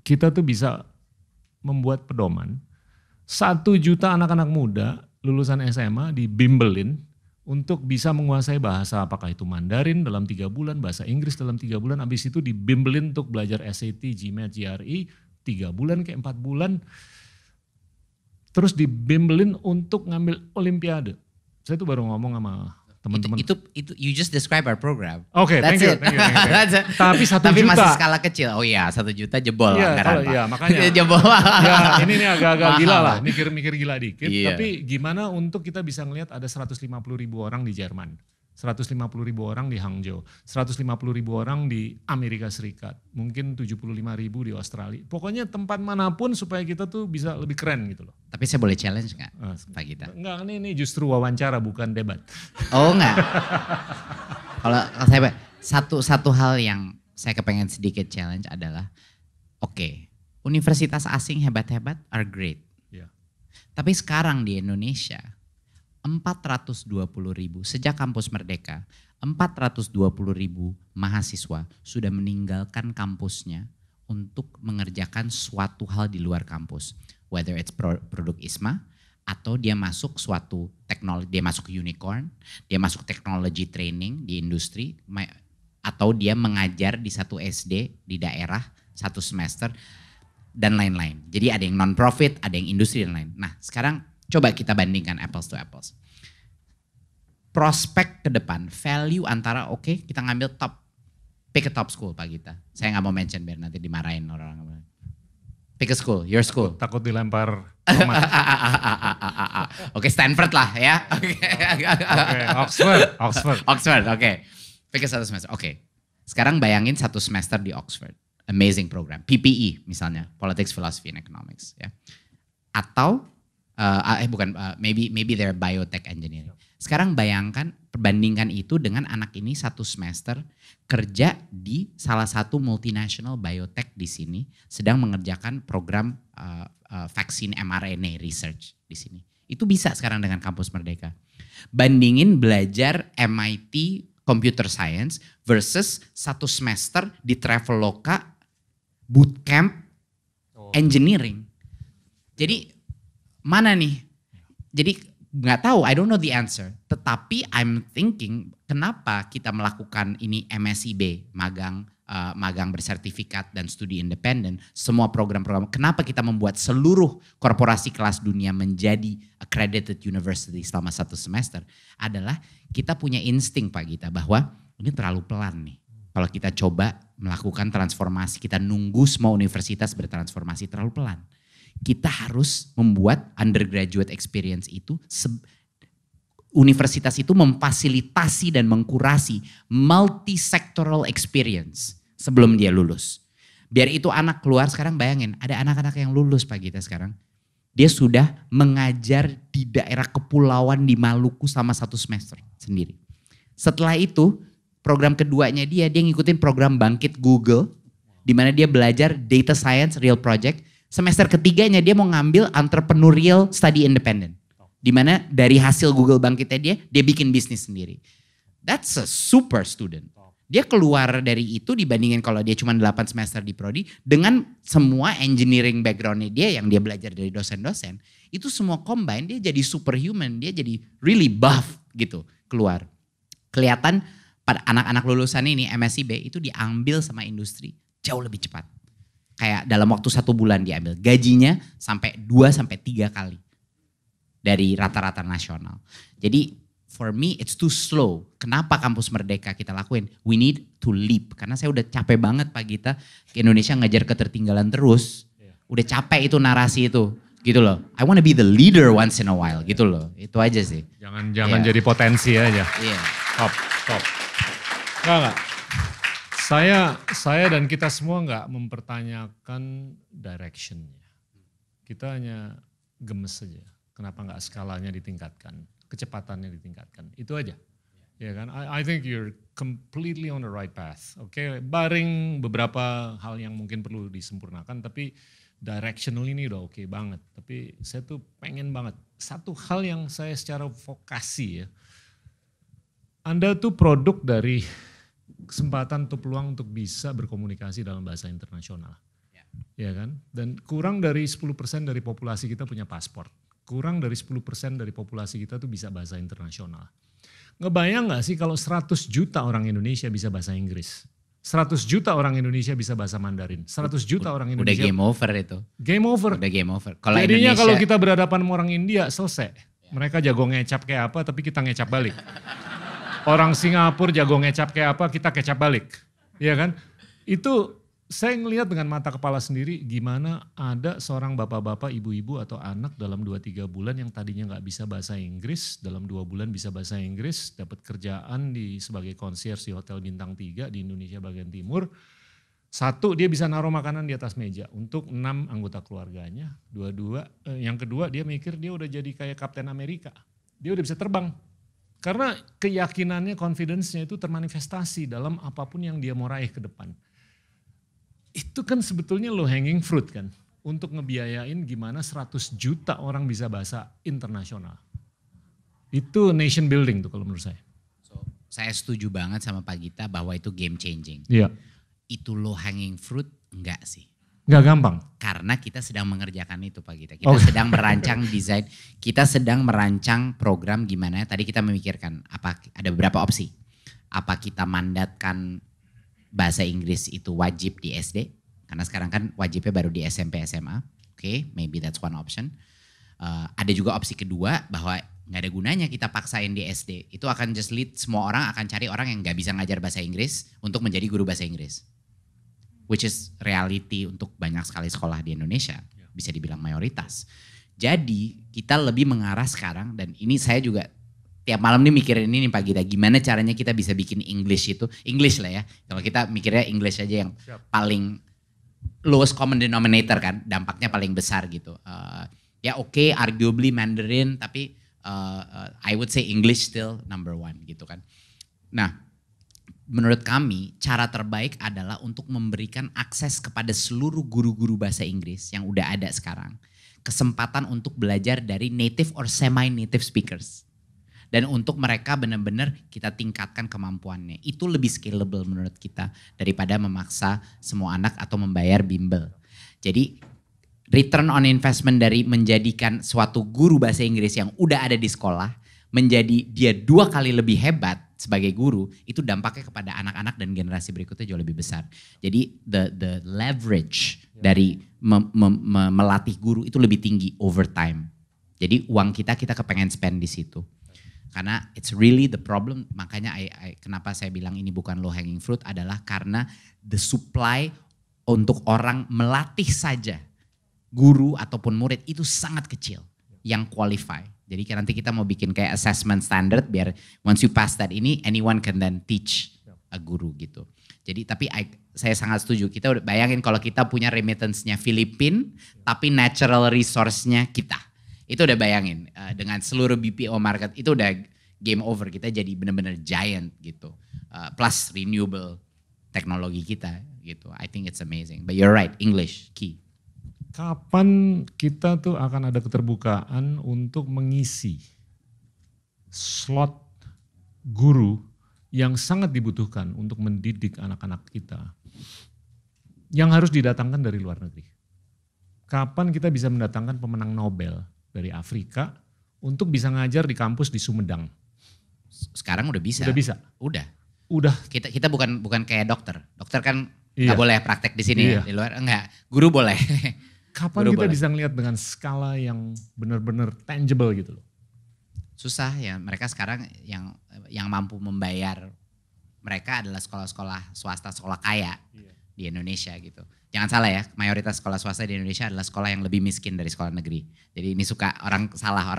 [SPEAKER 1] kita tuh bisa membuat pedoman 1 juta anak-anak muda lulusan SMA dibimbelin untuk bisa menguasai bahasa, apakah itu Mandarin dalam 3 bulan, bahasa Inggris dalam 3 bulan, habis itu dibimbelin untuk belajar SAT, GMAT, GRE 3 bulan ke 4 bulan, terus dibimbelin untuk ngambil olimpiade. Saya tuh baru ngomong sama teman-teman.
[SPEAKER 2] Itu you just describe our program.
[SPEAKER 1] Oke, thank you. Tapi 1
[SPEAKER 2] Tapi
[SPEAKER 1] juta.
[SPEAKER 2] masih skala kecil. Oh iya, 1 juta jebol
[SPEAKER 1] Iya,
[SPEAKER 2] anggaran, Pak.
[SPEAKER 1] iya, makanya.
[SPEAKER 2] Jebol.
[SPEAKER 1] Ya, ini nih agak-agak gila lah, mikir-mikir gila dikit.
[SPEAKER 2] Iya.
[SPEAKER 1] Tapi gimana untuk kita bisa ngelihat ada 150.000 orang di Jerman, 150.000 orang di Hangzhou, 150.000 orang di Amerika Serikat, mungkin 75.000 di Australia. Pokoknya tempat manapun supaya kita tuh bisa lebih keren gitu loh.
[SPEAKER 2] Tapi saya boleh challenge nggak, Pak Gita?
[SPEAKER 1] Enggak, ini justru wawancara bukan debat.
[SPEAKER 2] Oh enggak. Kalau saya satu hal yang saya kepengen sedikit challenge adalah, oke, universitas asing hebat-hebat are great.
[SPEAKER 1] Ya.
[SPEAKER 2] Tapi sekarang di Indonesia 420.000 sejak kampus Merdeka, 420.000 mahasiswa sudah meninggalkan kampusnya untuk mengerjakan suatu hal di luar kampus. Whether it's produk ISMA atau dia masuk suatu teknologi, dia masuk unicorn, dia masuk teknologi training di industri, atau dia mengajar di satu SD di daerah 1 semester dan lain-lain. Jadi ada yang non-profit, ada yang industri dan lain. Nah sekarang coba kita bandingkan apples to apples. Prospek ke depan, value antara oke, kita ngambil pick a top school Pak Gita. Saya nggak mau mention biar nanti dimarahin orang-orang. Pick a school, your school.
[SPEAKER 1] Takut dilempar.
[SPEAKER 2] Oke, Stanford lah ya. Oke, Oxford, oke. Pick a 1 semester, oke. Sekarang bayangin 1 semester di Oxford. Amazing program, PPE misalnya, Politics, Philosophy, and Economics. Ya. Atau, maybe they're biotech engineering. Sekarang perbandingkan itu dengan anak ini 1 semester kerja di salah satu multinational biotech di sini, sedang mengerjakan program vaksin mRNA research di sini. Itu bisa sekarang dengan kampus Merdeka. Bandingin belajar MIT Computer Science versus 1 semester di Traveloka bootcamp engineering. Jadi mana nih? Jadi nggak tahu, I don't know the answer. Tetapi I'm thinking kenapa kita melakukan ini MSIB, magang bersertifikat dan studi independen, semua program-program. Kenapa kita membuat seluruh korporasi kelas dunia menjadi accredited university selama 1 semester? Adalah kita punya insting Pak Gita bahwa ini terlalu pelan nih. Kalau kita coba melakukan transformasi, kita nunggu semua universitas bertransformasi terlalu pelan. Kita harus membuat undergraduate experience itu, universitas itu memfasilitasi dan mengkurasi multi-sectoral experience sebelum dia lulus. Biar itu anak keluar, sekarang bayangin ada anak-anak yang lulus Pak Gita sekarang. Dia sudah mengajar di daerah kepulauan di Maluku selama 1 semester sendiri. Setelah itu program keduanya dia ngikutin program Bangkit Google, di mana dia belajar data science real project. Semester ketiganya dia mau ngambil entrepreneurial study independent. Di mana dari hasil Google Bangkitnya dia bikin bisnis sendiri. That's a super student. Dia keluar dari itu dibandingin kalau dia cuma 8 semester di Prodi. Dengan semua engineering backgroundnya dia yang dia belajar dari dosen-dosen. Itu semua combine, dia jadi superhuman. Dia jadi really buff gitu keluar. Kelihatan pada anak-anak lulusan ini MSIB itu diambil sama industri jauh lebih cepat. Kayak dalam waktu 1 bulan diambil. Gajinya sampai 2-3 kali dari rata-rata nasional. Jadi for me it's too slow. Kenapa kampus Merdeka kita lakuin? We need to leap. Karena saya udah capek banget Pak Gita ke Indonesia ngajar ketertinggalan terus. Udah capek itu narasi itu. Gitu loh. I want to be the leader once in a while gitu loh. Itu aja sih.
[SPEAKER 1] Jangan jadi potensi aja.
[SPEAKER 2] Iya.
[SPEAKER 1] Top. Enggak. Saya dan kita semua nggak mempertanyakan directionnya. Kita hanya gemes saja. Kenapa nggak skalanya ditingkatkan, kecepatannya ditingkatkan. Itu aja. Ya kan? I think you're completely on the right path. Oke, barring beberapa hal yang mungkin perlu disempurnakan, tapi directional ini udah oke banget. Tapi saya tuh pengen banget. Satu hal yang saya secara vokasi ya. Anda tuh produk dari kesempatan atau peluang untuk bisa berkomunikasi dalam bahasa internasional. Ya kan? Dan kurang dari 10% dari populasi kita punya paspor. Kurang dari 10% dari populasi kita tuh bisa bahasa internasional. Ngebayang gak sih kalau 100 juta orang Indonesia bisa bahasa Inggris? 100 juta orang Indonesia bisa bahasa Mandarin. 100 juta orang Indonesia.
[SPEAKER 2] Udah game over itu.
[SPEAKER 1] Game over.
[SPEAKER 2] Udah game over.
[SPEAKER 1] Jadinya kalau kita berhadapan sama orang India selesai. Mereka jago ngecap kayak apa tapi kita ngecap balik. Orang Singapura jago ngecap kayak apa kita kecap balik. Iya kan? Itu saya ngelihat dengan mata kepala sendiri gimana ada seorang bapak-bapak, ibu-ibu atau anak dalam 2-3 bulan yang tadinya nggak bisa bahasa Inggris, dalam 2 bulan bisa bahasa Inggris, dapat kerjaan sebagai concierge di Hotel Bintang 3 di Indonesia bagian timur. Satu, dia bisa naruh makanan di atas meja untuk 6 anggota keluarganya. Yang kedua dia mikir dia udah jadi kayak Kapten Amerika. Dia udah bisa terbang. Karena keyakinannya, confidence-nya itu termanifestasi dalam apapun yang dia mau raih ke depan. Itu kan sebetulnya low hanging fruit kan. Untuk ngebiayain gimana 100 juta orang bisa bahasa internasional. Itu nation building tuh kalau menurut saya.
[SPEAKER 2] Saya setuju banget sama Pak Gita bahwa itu game changing.
[SPEAKER 1] Iya.
[SPEAKER 2] Itu low hanging fruit enggak sih?
[SPEAKER 1] Enggak gampang.
[SPEAKER 2] Karena kita sedang mengerjakan itu Pak Gita. Kita sedang merancang desain, kita sedang merancang program gimana. Tadi kita memikirkan ada beberapa opsi. Apa kita mandatkan bahasa Inggris itu wajib di SD? Karena sekarang kan wajibnya baru di SMP SMA. Oke, maybe that's one option. Ada juga opsi kedua bahwa nggak ada gunanya kita paksain di SD. Itu akan just lead semua orang akan cari orang yang nggak bisa ngajar bahasa Inggris untuk menjadi guru bahasa Inggris. Which is reality untuk banyak sekali sekolah di Indonesia, bisa dibilang mayoritas. Jadi kita lebih mengarah sekarang, dan ini saya juga tiap malam nih mikirin ini nih Pak Gita, gimana caranya kita bisa bikin English itu, English lah ya, kalau kita mikirnya English aja yang paling lowest common denominator kan, dampaknya paling besar gitu. Ya oke, arguably Mandarin, tapi I would say English still number one gitu kan. Nah, menurut kami cara terbaik adalah untuk memberikan akses kepada seluruh guru-guru bahasa Inggris yang udah ada sekarang. Kesempatan untuk belajar dari native or semi-native speakers. Dan untuk mereka benar-benar kita tingkatkan kemampuannya. Itu lebih scalable menurut kita daripada memaksa semua anak atau membayar bimbel. Jadi return on investment dari menjadikan suatu guru bahasa Inggris yang udah ada di sekolah menjadi dia 2 kali lebih hebat sebagai guru, itu dampaknya kepada anak-anak dan generasi berikutnya jauh lebih besar. Jadi the leverage dari melatih guru itu lebih tinggi over time. Jadi uang kita kepengen spend di situ. Karena it's really the problem, makanya kenapa saya bilang ini bukan low hanging fruit adalah karena the supply untuk orang melatih saja guru ataupun murid itu sangat kecil yang qualify. Jadi nanti kita mau bikin kayak assessment standard biar once you pass that ini anyone can then teach a guru gitu. Jadi tapi saya sangat setuju. Kita udah bayangin kalau kita punya remittance-nya Filipina tapi natural resource-nya kita. Itu udah bayangin dengan seluruh BPO market itu udah game over. Kita jadi benar-benar giant gitu. Plus renewable teknologi kita gitu. I think it's amazing. But you're right, English key.
[SPEAKER 1] Kapan kita tuh akan ada keterbukaan untuk mengisi slot guru yang sangat dibutuhkan untuk mendidik anak-anak kita yang harus didatangkan dari luar negeri? Kapan kita bisa mendatangkan pemenang Nobel dari Afrika untuk bisa ngajar di kampus di Sumedang?
[SPEAKER 2] Sekarang udah bisa.
[SPEAKER 1] Udah bisa?
[SPEAKER 2] Udah. Kita bukan kayak dokter. Dokter kan nggak boleh praktek di sini di luar. Enggak, guru boleh.
[SPEAKER 1] Kapan kita bisa ngelihat dengan skala yang benar-benar tangible gitu loh?
[SPEAKER 2] Susah ya, mereka sekarang yang mampu membayar mereka adalah sekolah-sekolah swasta, sekolah kaya di Indonesia gitu. Jangan salah ya, mayoritas sekolah swasta di Indonesia adalah sekolah yang lebih miskin dari sekolah negeri. Jadi ini suka orang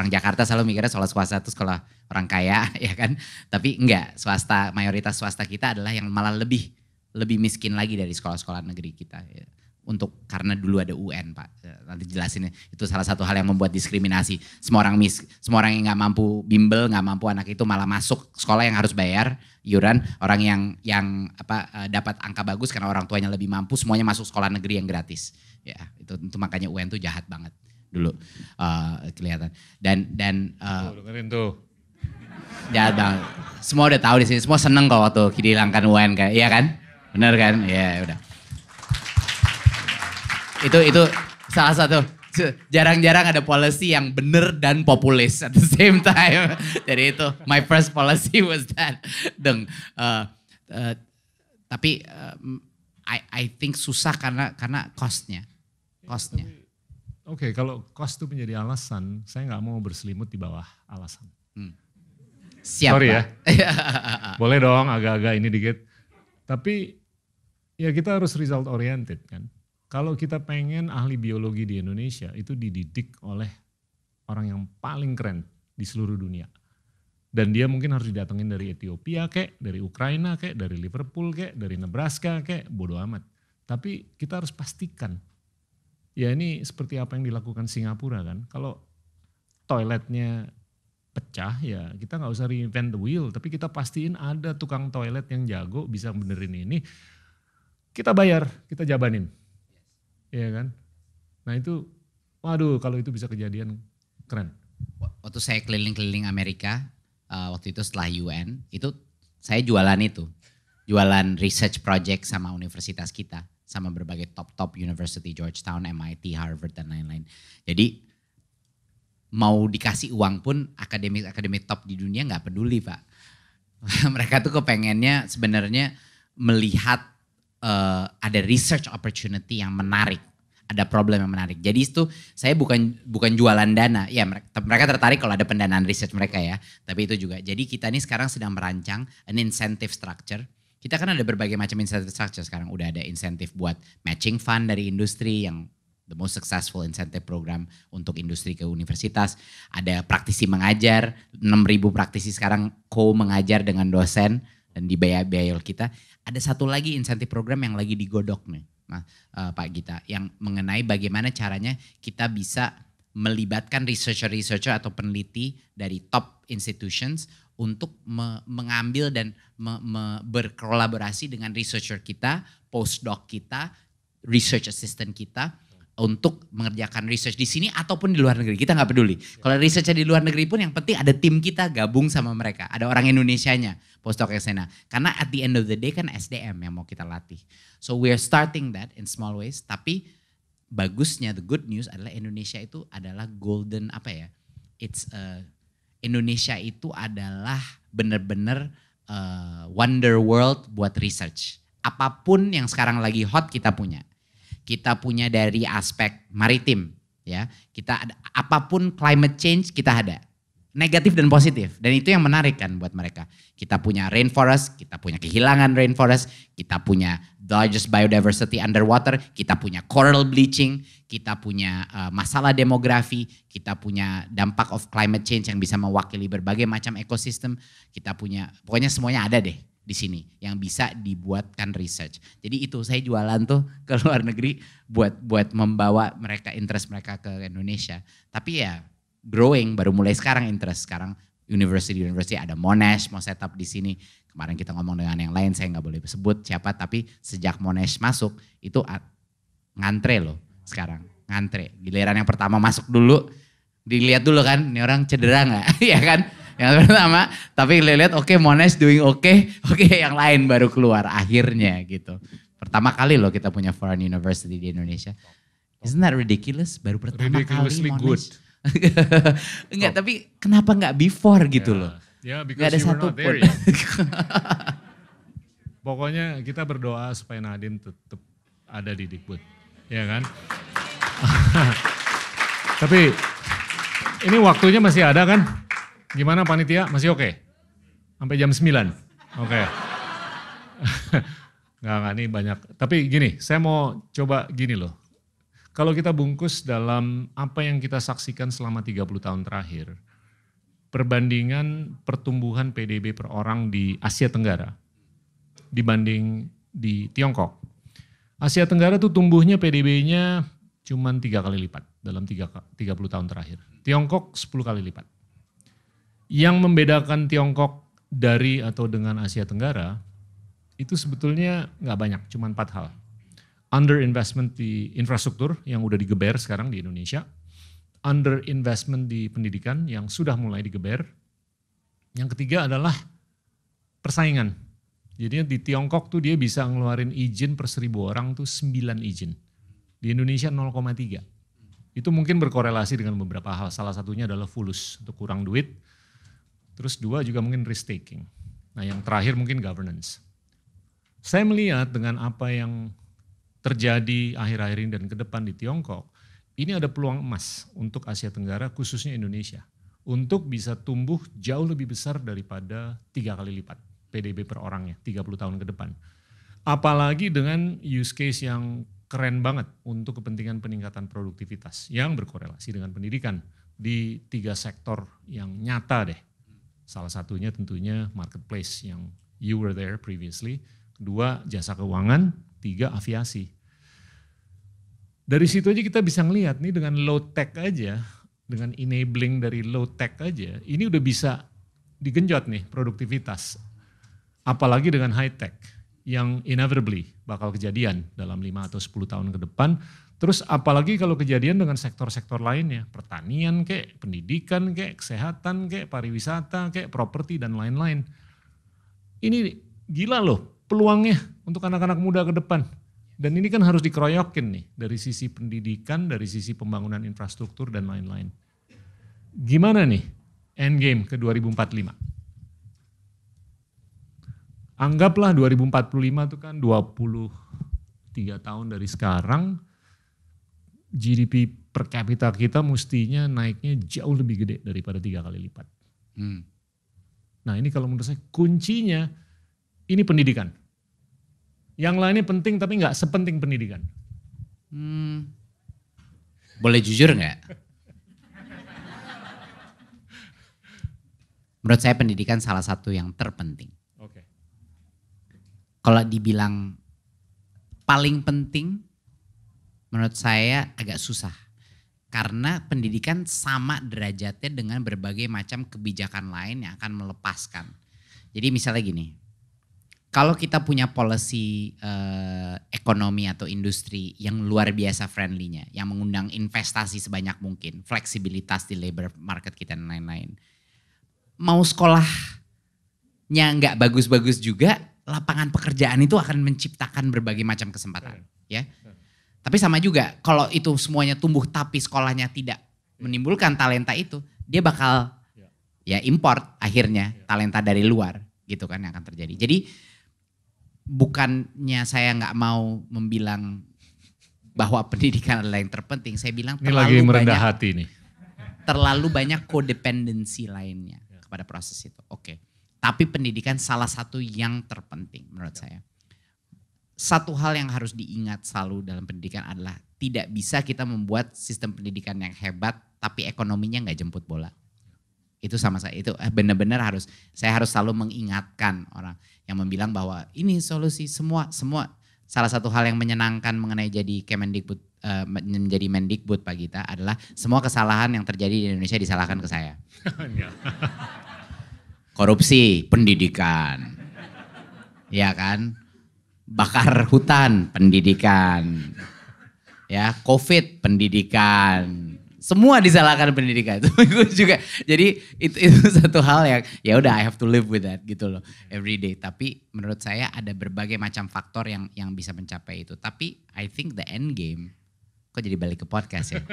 [SPEAKER 2] Jakarta selalu mikirnya sekolah swasta itu sekolah orang kaya ya kan. Tapi enggak, mayoritas swasta kita adalah yang malah lebih miskin lagi dari sekolah-sekolah negeri kita ya. Karena dulu ada UN Pak, nanti jelasin itu salah satu hal yang membuat diskriminasi. Semua orang yang nggak mampu bimbel, nggak mampu anak itu malah masuk sekolah yang harus bayar iuran. Orang yang dapat angka bagus karena orang tuanya lebih mampu, semuanya masuk sekolah negeri yang gratis. Ya itu makanya UN tuh jahat banget dulu kelihatan. Dan
[SPEAKER 1] dengerin tuh.
[SPEAKER 2] Jahat banget. Semua udah tahu di sini, semua seneng kok waktu dihilangkan UN kan, iya kan? Bener kan? Ya udah. Itu salah satu, jarang-jarang ada policy yang benar dan populis at the same time. Jadi itu, my first policy was that. Tapi I think susah karena cost-nya.
[SPEAKER 1] Oke, kalau cost itu menjadi alasan, saya nggak mau berselimut di bawah alasan.
[SPEAKER 2] Siap,
[SPEAKER 1] Sorry
[SPEAKER 2] Pak.
[SPEAKER 1] ya. Boleh dong agak-agak ini dikit. Tapi ya kita harus result oriented kan. Kalau kita pengen ahli biologi di Indonesia itu dididik oleh orang yang paling keren di seluruh dunia. Dan dia mungkin harus didatengin dari Ethiopia kek, dari Ukraina kek, dari Liverpool kek, dari Nebraska kek, bodo amat. Tapi kita harus pastikan, ya ini seperti apa yang dilakukan Singapura kan. Kalau toiletnya pecah ya kita nggak usah reinvent the wheel, tapi kita pastiin ada tukang toilet yang jago bisa benerin ini. Kita bayar, kita jabanin. Iya kan. Nah itu, waduh kalau itu bisa kejadian keren.
[SPEAKER 2] Waktu saya keliling-keliling Amerika, waktu itu setelah UN, itu saya jualan itu. Jualan research project sama universitas kita. Sama berbagai top-top university, Georgetown, MIT, Harvard, dan lain-lain. Jadi mau dikasih uang pun akademik top di dunia nggak peduli, Pak. Mereka tuh kepengennya sebenarnya melihat ada research opportunity yang menarik. Ada problem yang menarik. Jadi itu saya bukan jualan dana. Ya mereka tertarik kalau ada pendanaan research mereka ya. Tapi itu juga. Jadi kita ini sekarang sedang merancang an incentive structure. Kita kan ada berbagai macam incentive structure sekarang. Udah ada insentif buat matching fund dari industri yang the most successful incentive program untuk industri ke universitas. Ada praktisi mengajar, 6.000 praktisi sekarang mengajar dengan dosen dan dibayar kita. Ada satu lagi insentif program yang lagi digodok nih. Pak Gita, yang mengenai bagaimana caranya kita bisa melibatkan researcher atau peneliti dari top institutions untuk mengambil dan berkolaborasi dengan researcher kita, postdoc kita, research assistant kita untuk mengerjakan research di sini ataupun di luar negeri. Kita nggak peduli. Kalau researchnya di luar negeri pun yang penting ada tim kita gabung sama mereka. Ada orang Indonesianya, postdoc sana. Karena at the end of the day kan SDM yang mau kita latih. So we are starting that in small ways. Tapi bagusnya, the good news adalah Indonesia itu adalah golden Indonesia itu adalah benar-benar wonder world buat research. Apapun yang sekarang lagi hot kita punya. Kita punya dari aspek maritim, ya. Kita ada apapun climate change kita ada. Negatif dan positif. Dan itu yang menarik kan buat mereka. Kita punya rainforest, kita punya kehilangan rainforest, kita punya the largest biodiversity underwater, kita punya coral bleaching, kita punya masalah demografi, kita punya dampak of climate change yang bisa mewakili berbagai macam ekosistem, kita punya, pokoknya semuanya ada deh di sini yang bisa dibuatkan research. Jadi itu saya jualan tuh ke luar negeri buat membawa mereka interest mereka ke Indonesia. Tapi ya growing, baru mulai sekarang interest. Sekarang university ada Monash mau setup di sini. Kemarin kita ngomong dengan yang lain, saya nggak boleh sebut siapa, tapi sejak Monash masuk itu ngantre loh sekarang. Ngantre, giliran yang pertama masuk dulu, dilihat dulu kan, ini orang cedera nggak, ya kan? Yang pertama, tapi lihat oke, Monash doing oke, yang lain baru keluar akhirnya gitu. Pertama kali loh kita punya foreign university di Indonesia. Isn't that ridiculous? Baru pertama kali Monash. Good. Enggak, tapi kenapa enggak before gitu loh?
[SPEAKER 1] Ya, because ada you were not there. Pokoknya kita berdoa supaya Nadine tetap ada di Dikbud, ya kan? Tapi ini waktunya masih ada kan? Gimana panitia? Masih oke? Sampai jam 9? Oke. Enggak, ini banyak. Tapi gini, saya mau coba gini loh. Kalau kita bungkus dalam apa yang kita saksikan selama 30 tahun terakhir, perbandingan pertumbuhan PDB per orang di Asia Tenggara dibanding di Tiongkok. Asia Tenggara tuh tumbuhnya PDB-nya cuma 3 kali lipat dalam 30 tahun terakhir. Tiongkok 10 kali lipat. Yang membedakan Tiongkok dari atau dengan Asia Tenggara itu sebetulnya nggak banyak, cuma 4 hal. Under investment di infrastruktur yang udah digeber sekarang di Indonesia, under investment di pendidikan yang sudah mulai digeber. Yang ketiga adalah persaingan. Jadi di Tiongkok tuh dia bisa ngeluarin izin per 1.000 orang tuh 9 izin. Di Indonesia 0,3. Itu mungkin berkorelasi dengan beberapa hal. Salah satunya adalah fulus untuk kurang duit. Terus 2 juga mungkin risk taking. Nah yang terakhir mungkin governance. Saya melihat dengan apa yang terjadi akhir-akhir ini dan ke depan di Tiongkok, ini ada peluang emas untuk Asia Tenggara khususnya Indonesia untuk bisa tumbuh jauh lebih besar daripada 3 kali lipat PDB per orangnya 30 tahun ke depan. Apalagi dengan use case yang keren banget untuk kepentingan peningkatan produktivitas yang berkorelasi dengan pendidikan di 3 sektor yang nyata deh. Salah satunya tentunya marketplace yang you were there previously, 2 jasa keuangan, 3 aviasi. Dari situ aja kita bisa ngelihat nih dengan low tech aja, dengan enabling dari low tech aja, ini udah bisa digenjot nih produktivitas. Apalagi dengan high tech yang inevitably bakal kejadian dalam 5 atau 10 tahun ke depan. Terus apalagi kalau kejadian dengan sektor-sektor lainnya, pertanian kek, pendidikan kek, kesehatan kek, pariwisata kek, properti dan lain-lain. Ini gila loh peluangnya untuk anak-anak muda ke depan. Dan ini kan harus dikeroyokin nih dari sisi pendidikan, dari sisi pembangunan infrastruktur dan lain-lain. Gimana nih endgame ke 2045? Anggaplah 2045 itu kan 23 tahun dari sekarang, GDP per kapita kita mestinya naiknya jauh lebih gede daripada 3 kali lipat. Nah ini kalau menurut saya kuncinya ini pendidikan. Yang lainnya penting tapi nggak sepenting pendidikan.
[SPEAKER 2] Boleh jujur nggak? Menurut saya pendidikan salah satu yang terpenting.
[SPEAKER 1] Oke.
[SPEAKER 2] Kalau dibilang paling penting, menurut saya agak susah. Karena pendidikan sama derajatnya dengan berbagai macam kebijakan lain yang akan melepaskan. Jadi misalnya gini, kalau kita punya policy ekonomi atau industri yang luar biasa friendly-nya, yang mengundang investasi sebanyak mungkin, fleksibilitas di labor market kita dan lain-lain. Mau sekolahnya nggak bagus-bagus juga, lapangan pekerjaan itu akan menciptakan berbagai macam kesempatan. Ya. Tapi sama juga, kalau itu semuanya tumbuh tapi sekolahnya tidak menimbulkan talenta itu, dia bakal ya import akhirnya talenta dari luar gitu kan yang akan terjadi. Jadi bukannya saya nggak mau membilang bahwa pendidikan adalah yang terpenting, saya bilang
[SPEAKER 1] ini lagi merendah hati nih.
[SPEAKER 2] Terlalu banyak kodependensi lainnya kepada proses itu. Oke. Tapi pendidikan salah satu yang terpenting menurut saya. Satu hal yang harus diingat selalu dalam pendidikan adalah tidak bisa kita membuat sistem pendidikan yang hebat tapi ekonominya nggak jemput bola. Itu sama saya, itu benar-benar saya harus selalu mengingatkan orang yang membilang bahwa ini solusi semua. Salah satu hal yang menyenangkan mengenai jadi Kemendikbud, menjadi Mendikbud Pak Gita adalah semua kesalahan yang terjadi di Indonesia disalahkan ke saya. Korupsi, pendidikan, ya kan? Bakar hutan, pendidikan, ya COVID, pendidikan. Semua disalahkan pendidikan itu juga. Jadi itu satu hal yang ya udah I have to live with that gitu loh every day. Tapi menurut saya ada berbagai macam faktor yang bisa mencapai itu. Tapi I think the end game, kok jadi balik ke podcast ya.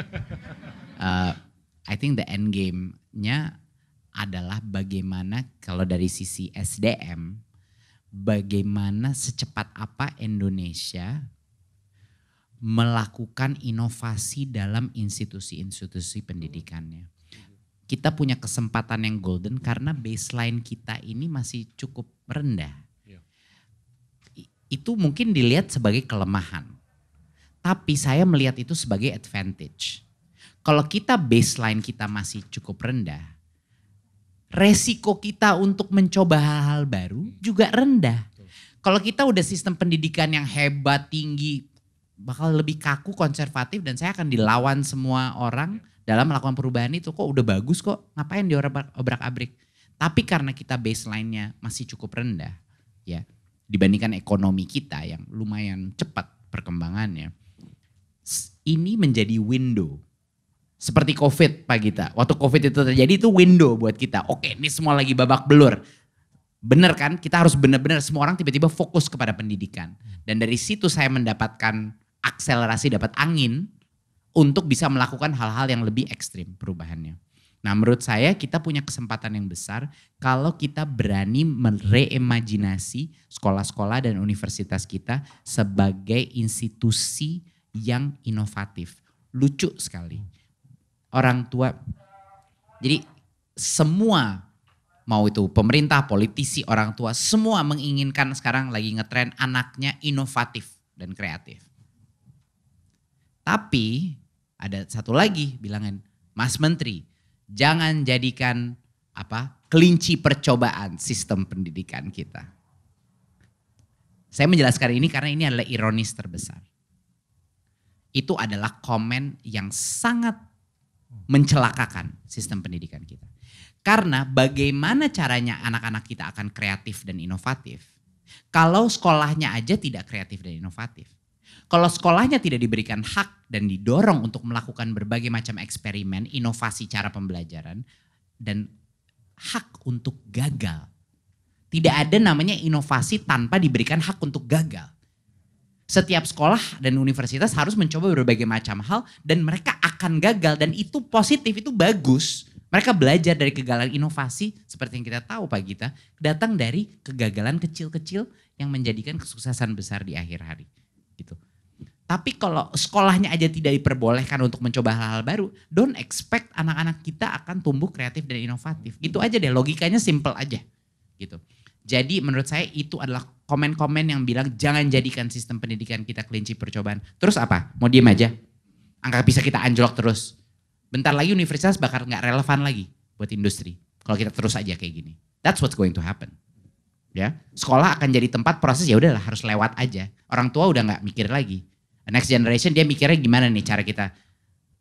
[SPEAKER 2] I think the end game-nya adalah bagaimana kalau dari sisi SDM, bagaimana secepat apa Indonesia melakukan inovasi dalam institusi-institusi pendidikannya. Kita punya kesempatan yang golden karena baseline kita ini masih cukup rendah. Itu mungkin dilihat sebagai kelemahan. Tapi saya melihat itu sebagai advantage. Kalau kita baseline kita masih cukup rendah, resiko kita untuk mencoba hal-hal baru juga rendah. Kalau kita udah sistem pendidikan yang hebat, tinggi, bakal lebih kaku, konservatif, dan saya akan dilawan semua orang dalam melakukan perubahan itu. Kok udah bagus kok, ngapain diobrak-abrik. Tapi karena kita baseline-nya masih cukup rendah, ya dibandingkan ekonomi kita yang lumayan cepat perkembangannya, ini menjadi window. Seperti COVID Pak Gita, waktu COVID itu terjadi itu window buat kita. Oke, ini semua lagi babak belur. Bener kan, kita harus benar-benar semua orang tiba-tiba fokus kepada pendidikan. Dan dari situ saya mendapatkan akselerasi, dapat angin untuk bisa melakukan hal-hal yang lebih ekstrim perubahannya. Nah menurut saya kita punya kesempatan yang besar kalau kita berani mereimajinasi sekolah-sekolah dan universitas kita sebagai institusi yang inovatif. lucu sekali. Orang tua, jadi semua mau itu pemerintah, politisi, orang tua, semua menginginkan sekarang lagi ngetren anaknya inovatif dan kreatif. Tapi ada satu lagi bilangan, Mas Menteri, jangan jadikan kelinci percobaan sistem pendidikan kita. Saya menjelaskan ini karena ini adalah ironis terbesar. Itu adalah komen yang sangat mencelakakan sistem pendidikan kita. Karena bagaimana caranya anak-anak kita akan kreatif dan inovatif kalau sekolahnya aja tidak kreatif dan inovatif. Kalau sekolahnya tidak diberikan hak dan didorong untuk melakukan berbagai macam eksperimen, inovasi cara pembelajaran, dan hak untuk gagal. Tidak ada namanya inovasi tanpa diberikan hak untuk gagal. Setiap sekolah dan universitas harus mencoba berbagai macam hal dan mereka akan gagal dan itu positif, itu bagus. Mereka belajar dari kegagalan inovasi seperti yang kita tahu Pak Gita, datang dari kegagalan kecil-kecil yang menjadikan kesuksesan besar di akhir hari. Gitu. Tapi kalau sekolahnya aja tidak diperbolehkan untuk mencoba hal-hal baru, don't expect anak-anak kita akan tumbuh kreatif dan inovatif. Gitu aja deh, logikanya simple aja. Gitu. Jadi menurut saya itu adalah komen-komen yang bilang jangan jadikan sistem pendidikan kita kelinci percobaan. Terus apa? Mau diem aja? Angka bisa kita anjlok terus. Bentar lagi universitas bakal gak relevan lagi buat industri. Kalau kita terus aja kayak gini. That's what's going to happen. Ya, sekolah akan jadi tempat proses ya udahlah harus lewat aja. Orang tua udah gak mikir lagi. Next generation dia mikirnya gimana nih cara kita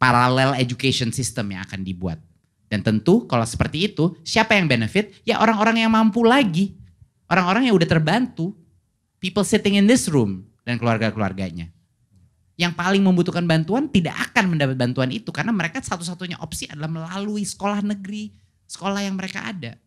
[SPEAKER 2] parallel education system yang akan dibuat. Dan tentu kalau seperti itu siapa yang benefit? Ya orang-orang yang mampu lagi. Orang-orang yang udah terbantu. People sitting in this room dan keluarga-keluarganya. Yang paling membutuhkan bantuan tidak akan mendapat bantuan itu karena mereka satu-satunya opsi adalah melalui sekolah negeri, sekolah yang mereka ada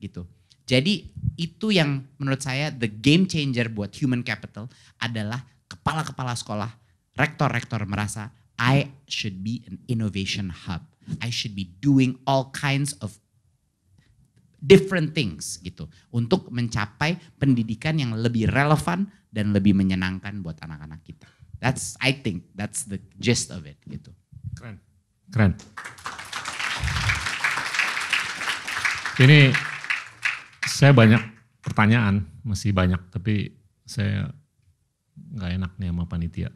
[SPEAKER 2] gitu. Jadi itu yang menurut saya the game changer buat human capital adalah kepala-kepala sekolah, rektor-rektor merasa I should be an innovation hub. I should be doing all kinds of different things gitu untuk mencapai pendidikan yang lebih relevan dan lebih menyenangkan buat anak-anak kita. I think that's the gist of it gitu.
[SPEAKER 1] Keren, keren. Ini saya banyak pertanyaan, masih banyak, tapi saya nggak enak nih sama panitia.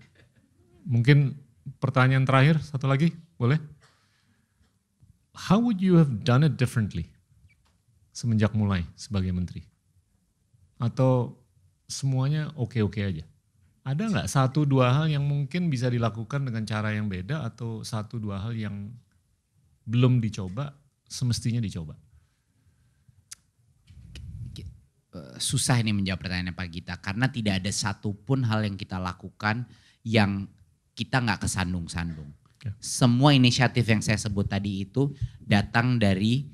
[SPEAKER 1] Mungkin pertanyaan terakhir satu lagi, boleh? How would you have done it differently semenjak mulai sebagai menteri? Atau semuanya oke-oke aja? Ada nggak satu dua hal yang mungkin bisa dilakukan dengan cara yang beda atau satu dua hal yang belum dicoba, semestinya dicoba?
[SPEAKER 2] Susah ini menjawab pertanyaannya Pak Gita karena tidak ada satupun hal yang kita lakukan yang kita nggak kesandung-sandung. Okay. Semua inisiatif yang saya sebut tadi itu datang dari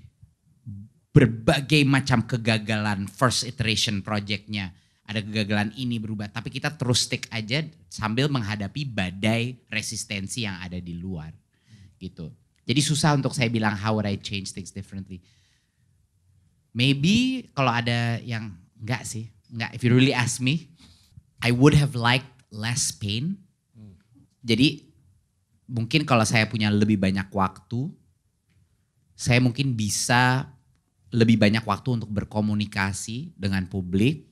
[SPEAKER 2] berbagai macam kegagalan first iteration projectnya. Ada kegagalan ini berubah, tapi kita terus stick aja sambil menghadapi badai resistensi yang ada di luar, gitu. Jadi susah untuk saya bilang how would I change things differently. Maybe kalau ada yang enggak sih, enggak. If you really ask me, I would have liked less pain. Jadi mungkin kalau saya punya lebih banyak waktu, saya mungkin bisa lebih banyak waktu untuk berkomunikasi dengan publik.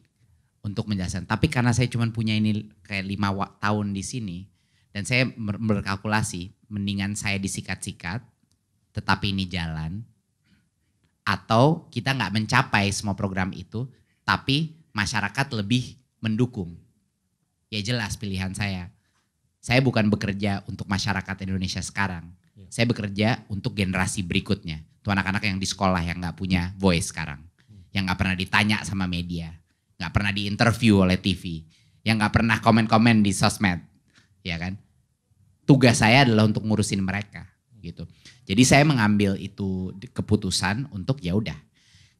[SPEAKER 2] Untuk menjelaskan, tapi karena saya cuma punya ini kayak 5 tahun di sini dan saya berkalkulasi mendingan saya disikat-sikat tetapi ini jalan atau kita nggak mencapai semua program itu tapi masyarakat lebih mendukung. Ya jelas pilihan saya. Saya bukan bekerja untuk masyarakat Indonesia sekarang. Saya bekerja untuk generasi berikutnya. Itu anak-anak yang di sekolah yang nggak punya voice sekarang, yang nggak pernah ditanya sama media. Gak pernah diinterview oleh TV, yang gak pernah komen-komen di sosmed, ya kan? Tugas saya adalah untuk ngurusin mereka, gitu. Jadi saya mengambil itu keputusan untuk ya udah,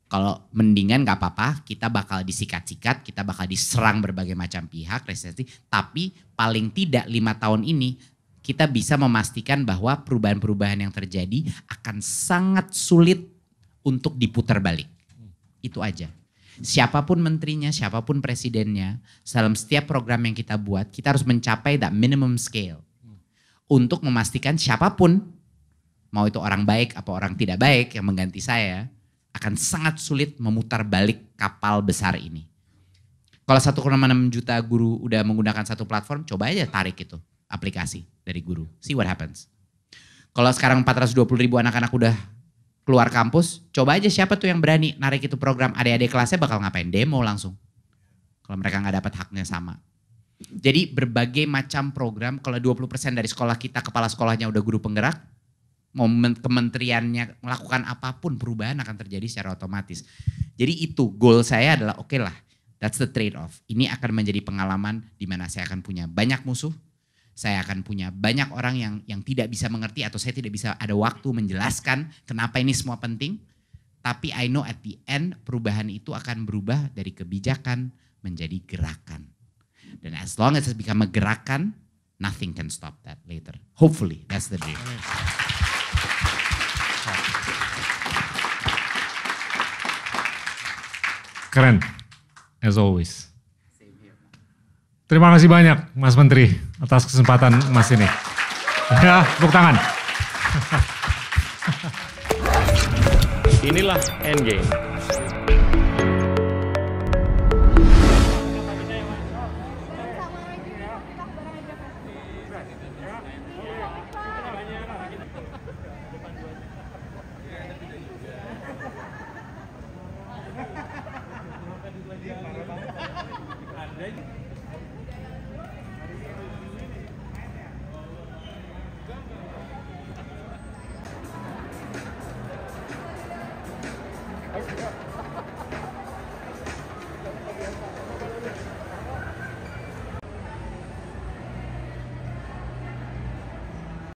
[SPEAKER 2] kalau mendingan gak apa-apa, kita bakal disikat-sikat, kita bakal diserang berbagai macam pihak, resesi, tapi paling tidak 5 tahun ini kita bisa memastikan bahwa perubahan-perubahan yang terjadi akan sangat sulit untuk diputar balik. Itu aja. Siapapun menterinya, siapapun presidennya, dalam setiap program yang kita buat, kita harus mencapai that minimum scale. untuk memastikan siapapun, mau itu orang baik apa orang tidak baik yang mengganti saya, akan sangat sulit memutar balik kapal besar ini. Kalau 1,6 juta guru udah menggunakan satu platform, coba aja tarik itu aplikasi dari guru. See what happens. Kalau sekarang 420 ribu anak-anak udah keluar kampus, coba aja siapa tuh yang berani narik itu program. Adik-adik kelasnya bakal ngapain? Demo langsung. Kalau mereka nggak dapat haknya sama. Jadi berbagai macam program, kalau 20% dari sekolah kita, kepala sekolahnya udah guru penggerak, kementeriannya melakukan apapun, perubahan akan terjadi secara otomatis. Jadi itu goal saya adalah oke lah, that's the trade off. Ini akan menjadi pengalaman di mana saya akan punya banyak musuh, saya akan punya banyak orang yang tidak bisa mengerti atau saya tidak bisa ada waktu menjelaskan kenapa ini semua penting. Tapi I know at the end perubahan itu akan berubah dari kebijakan menjadi gerakan. Dan as long as it become a gerakan, nothing can stop that later. Hopefully, that's the dream.
[SPEAKER 1] Keren, as always. Terima kasih banyak Mas Menteri atas kesempatan Mas ini. Ya, tepuk tangan.
[SPEAKER 3] Inilah Endgame.
[SPEAKER 4] Ada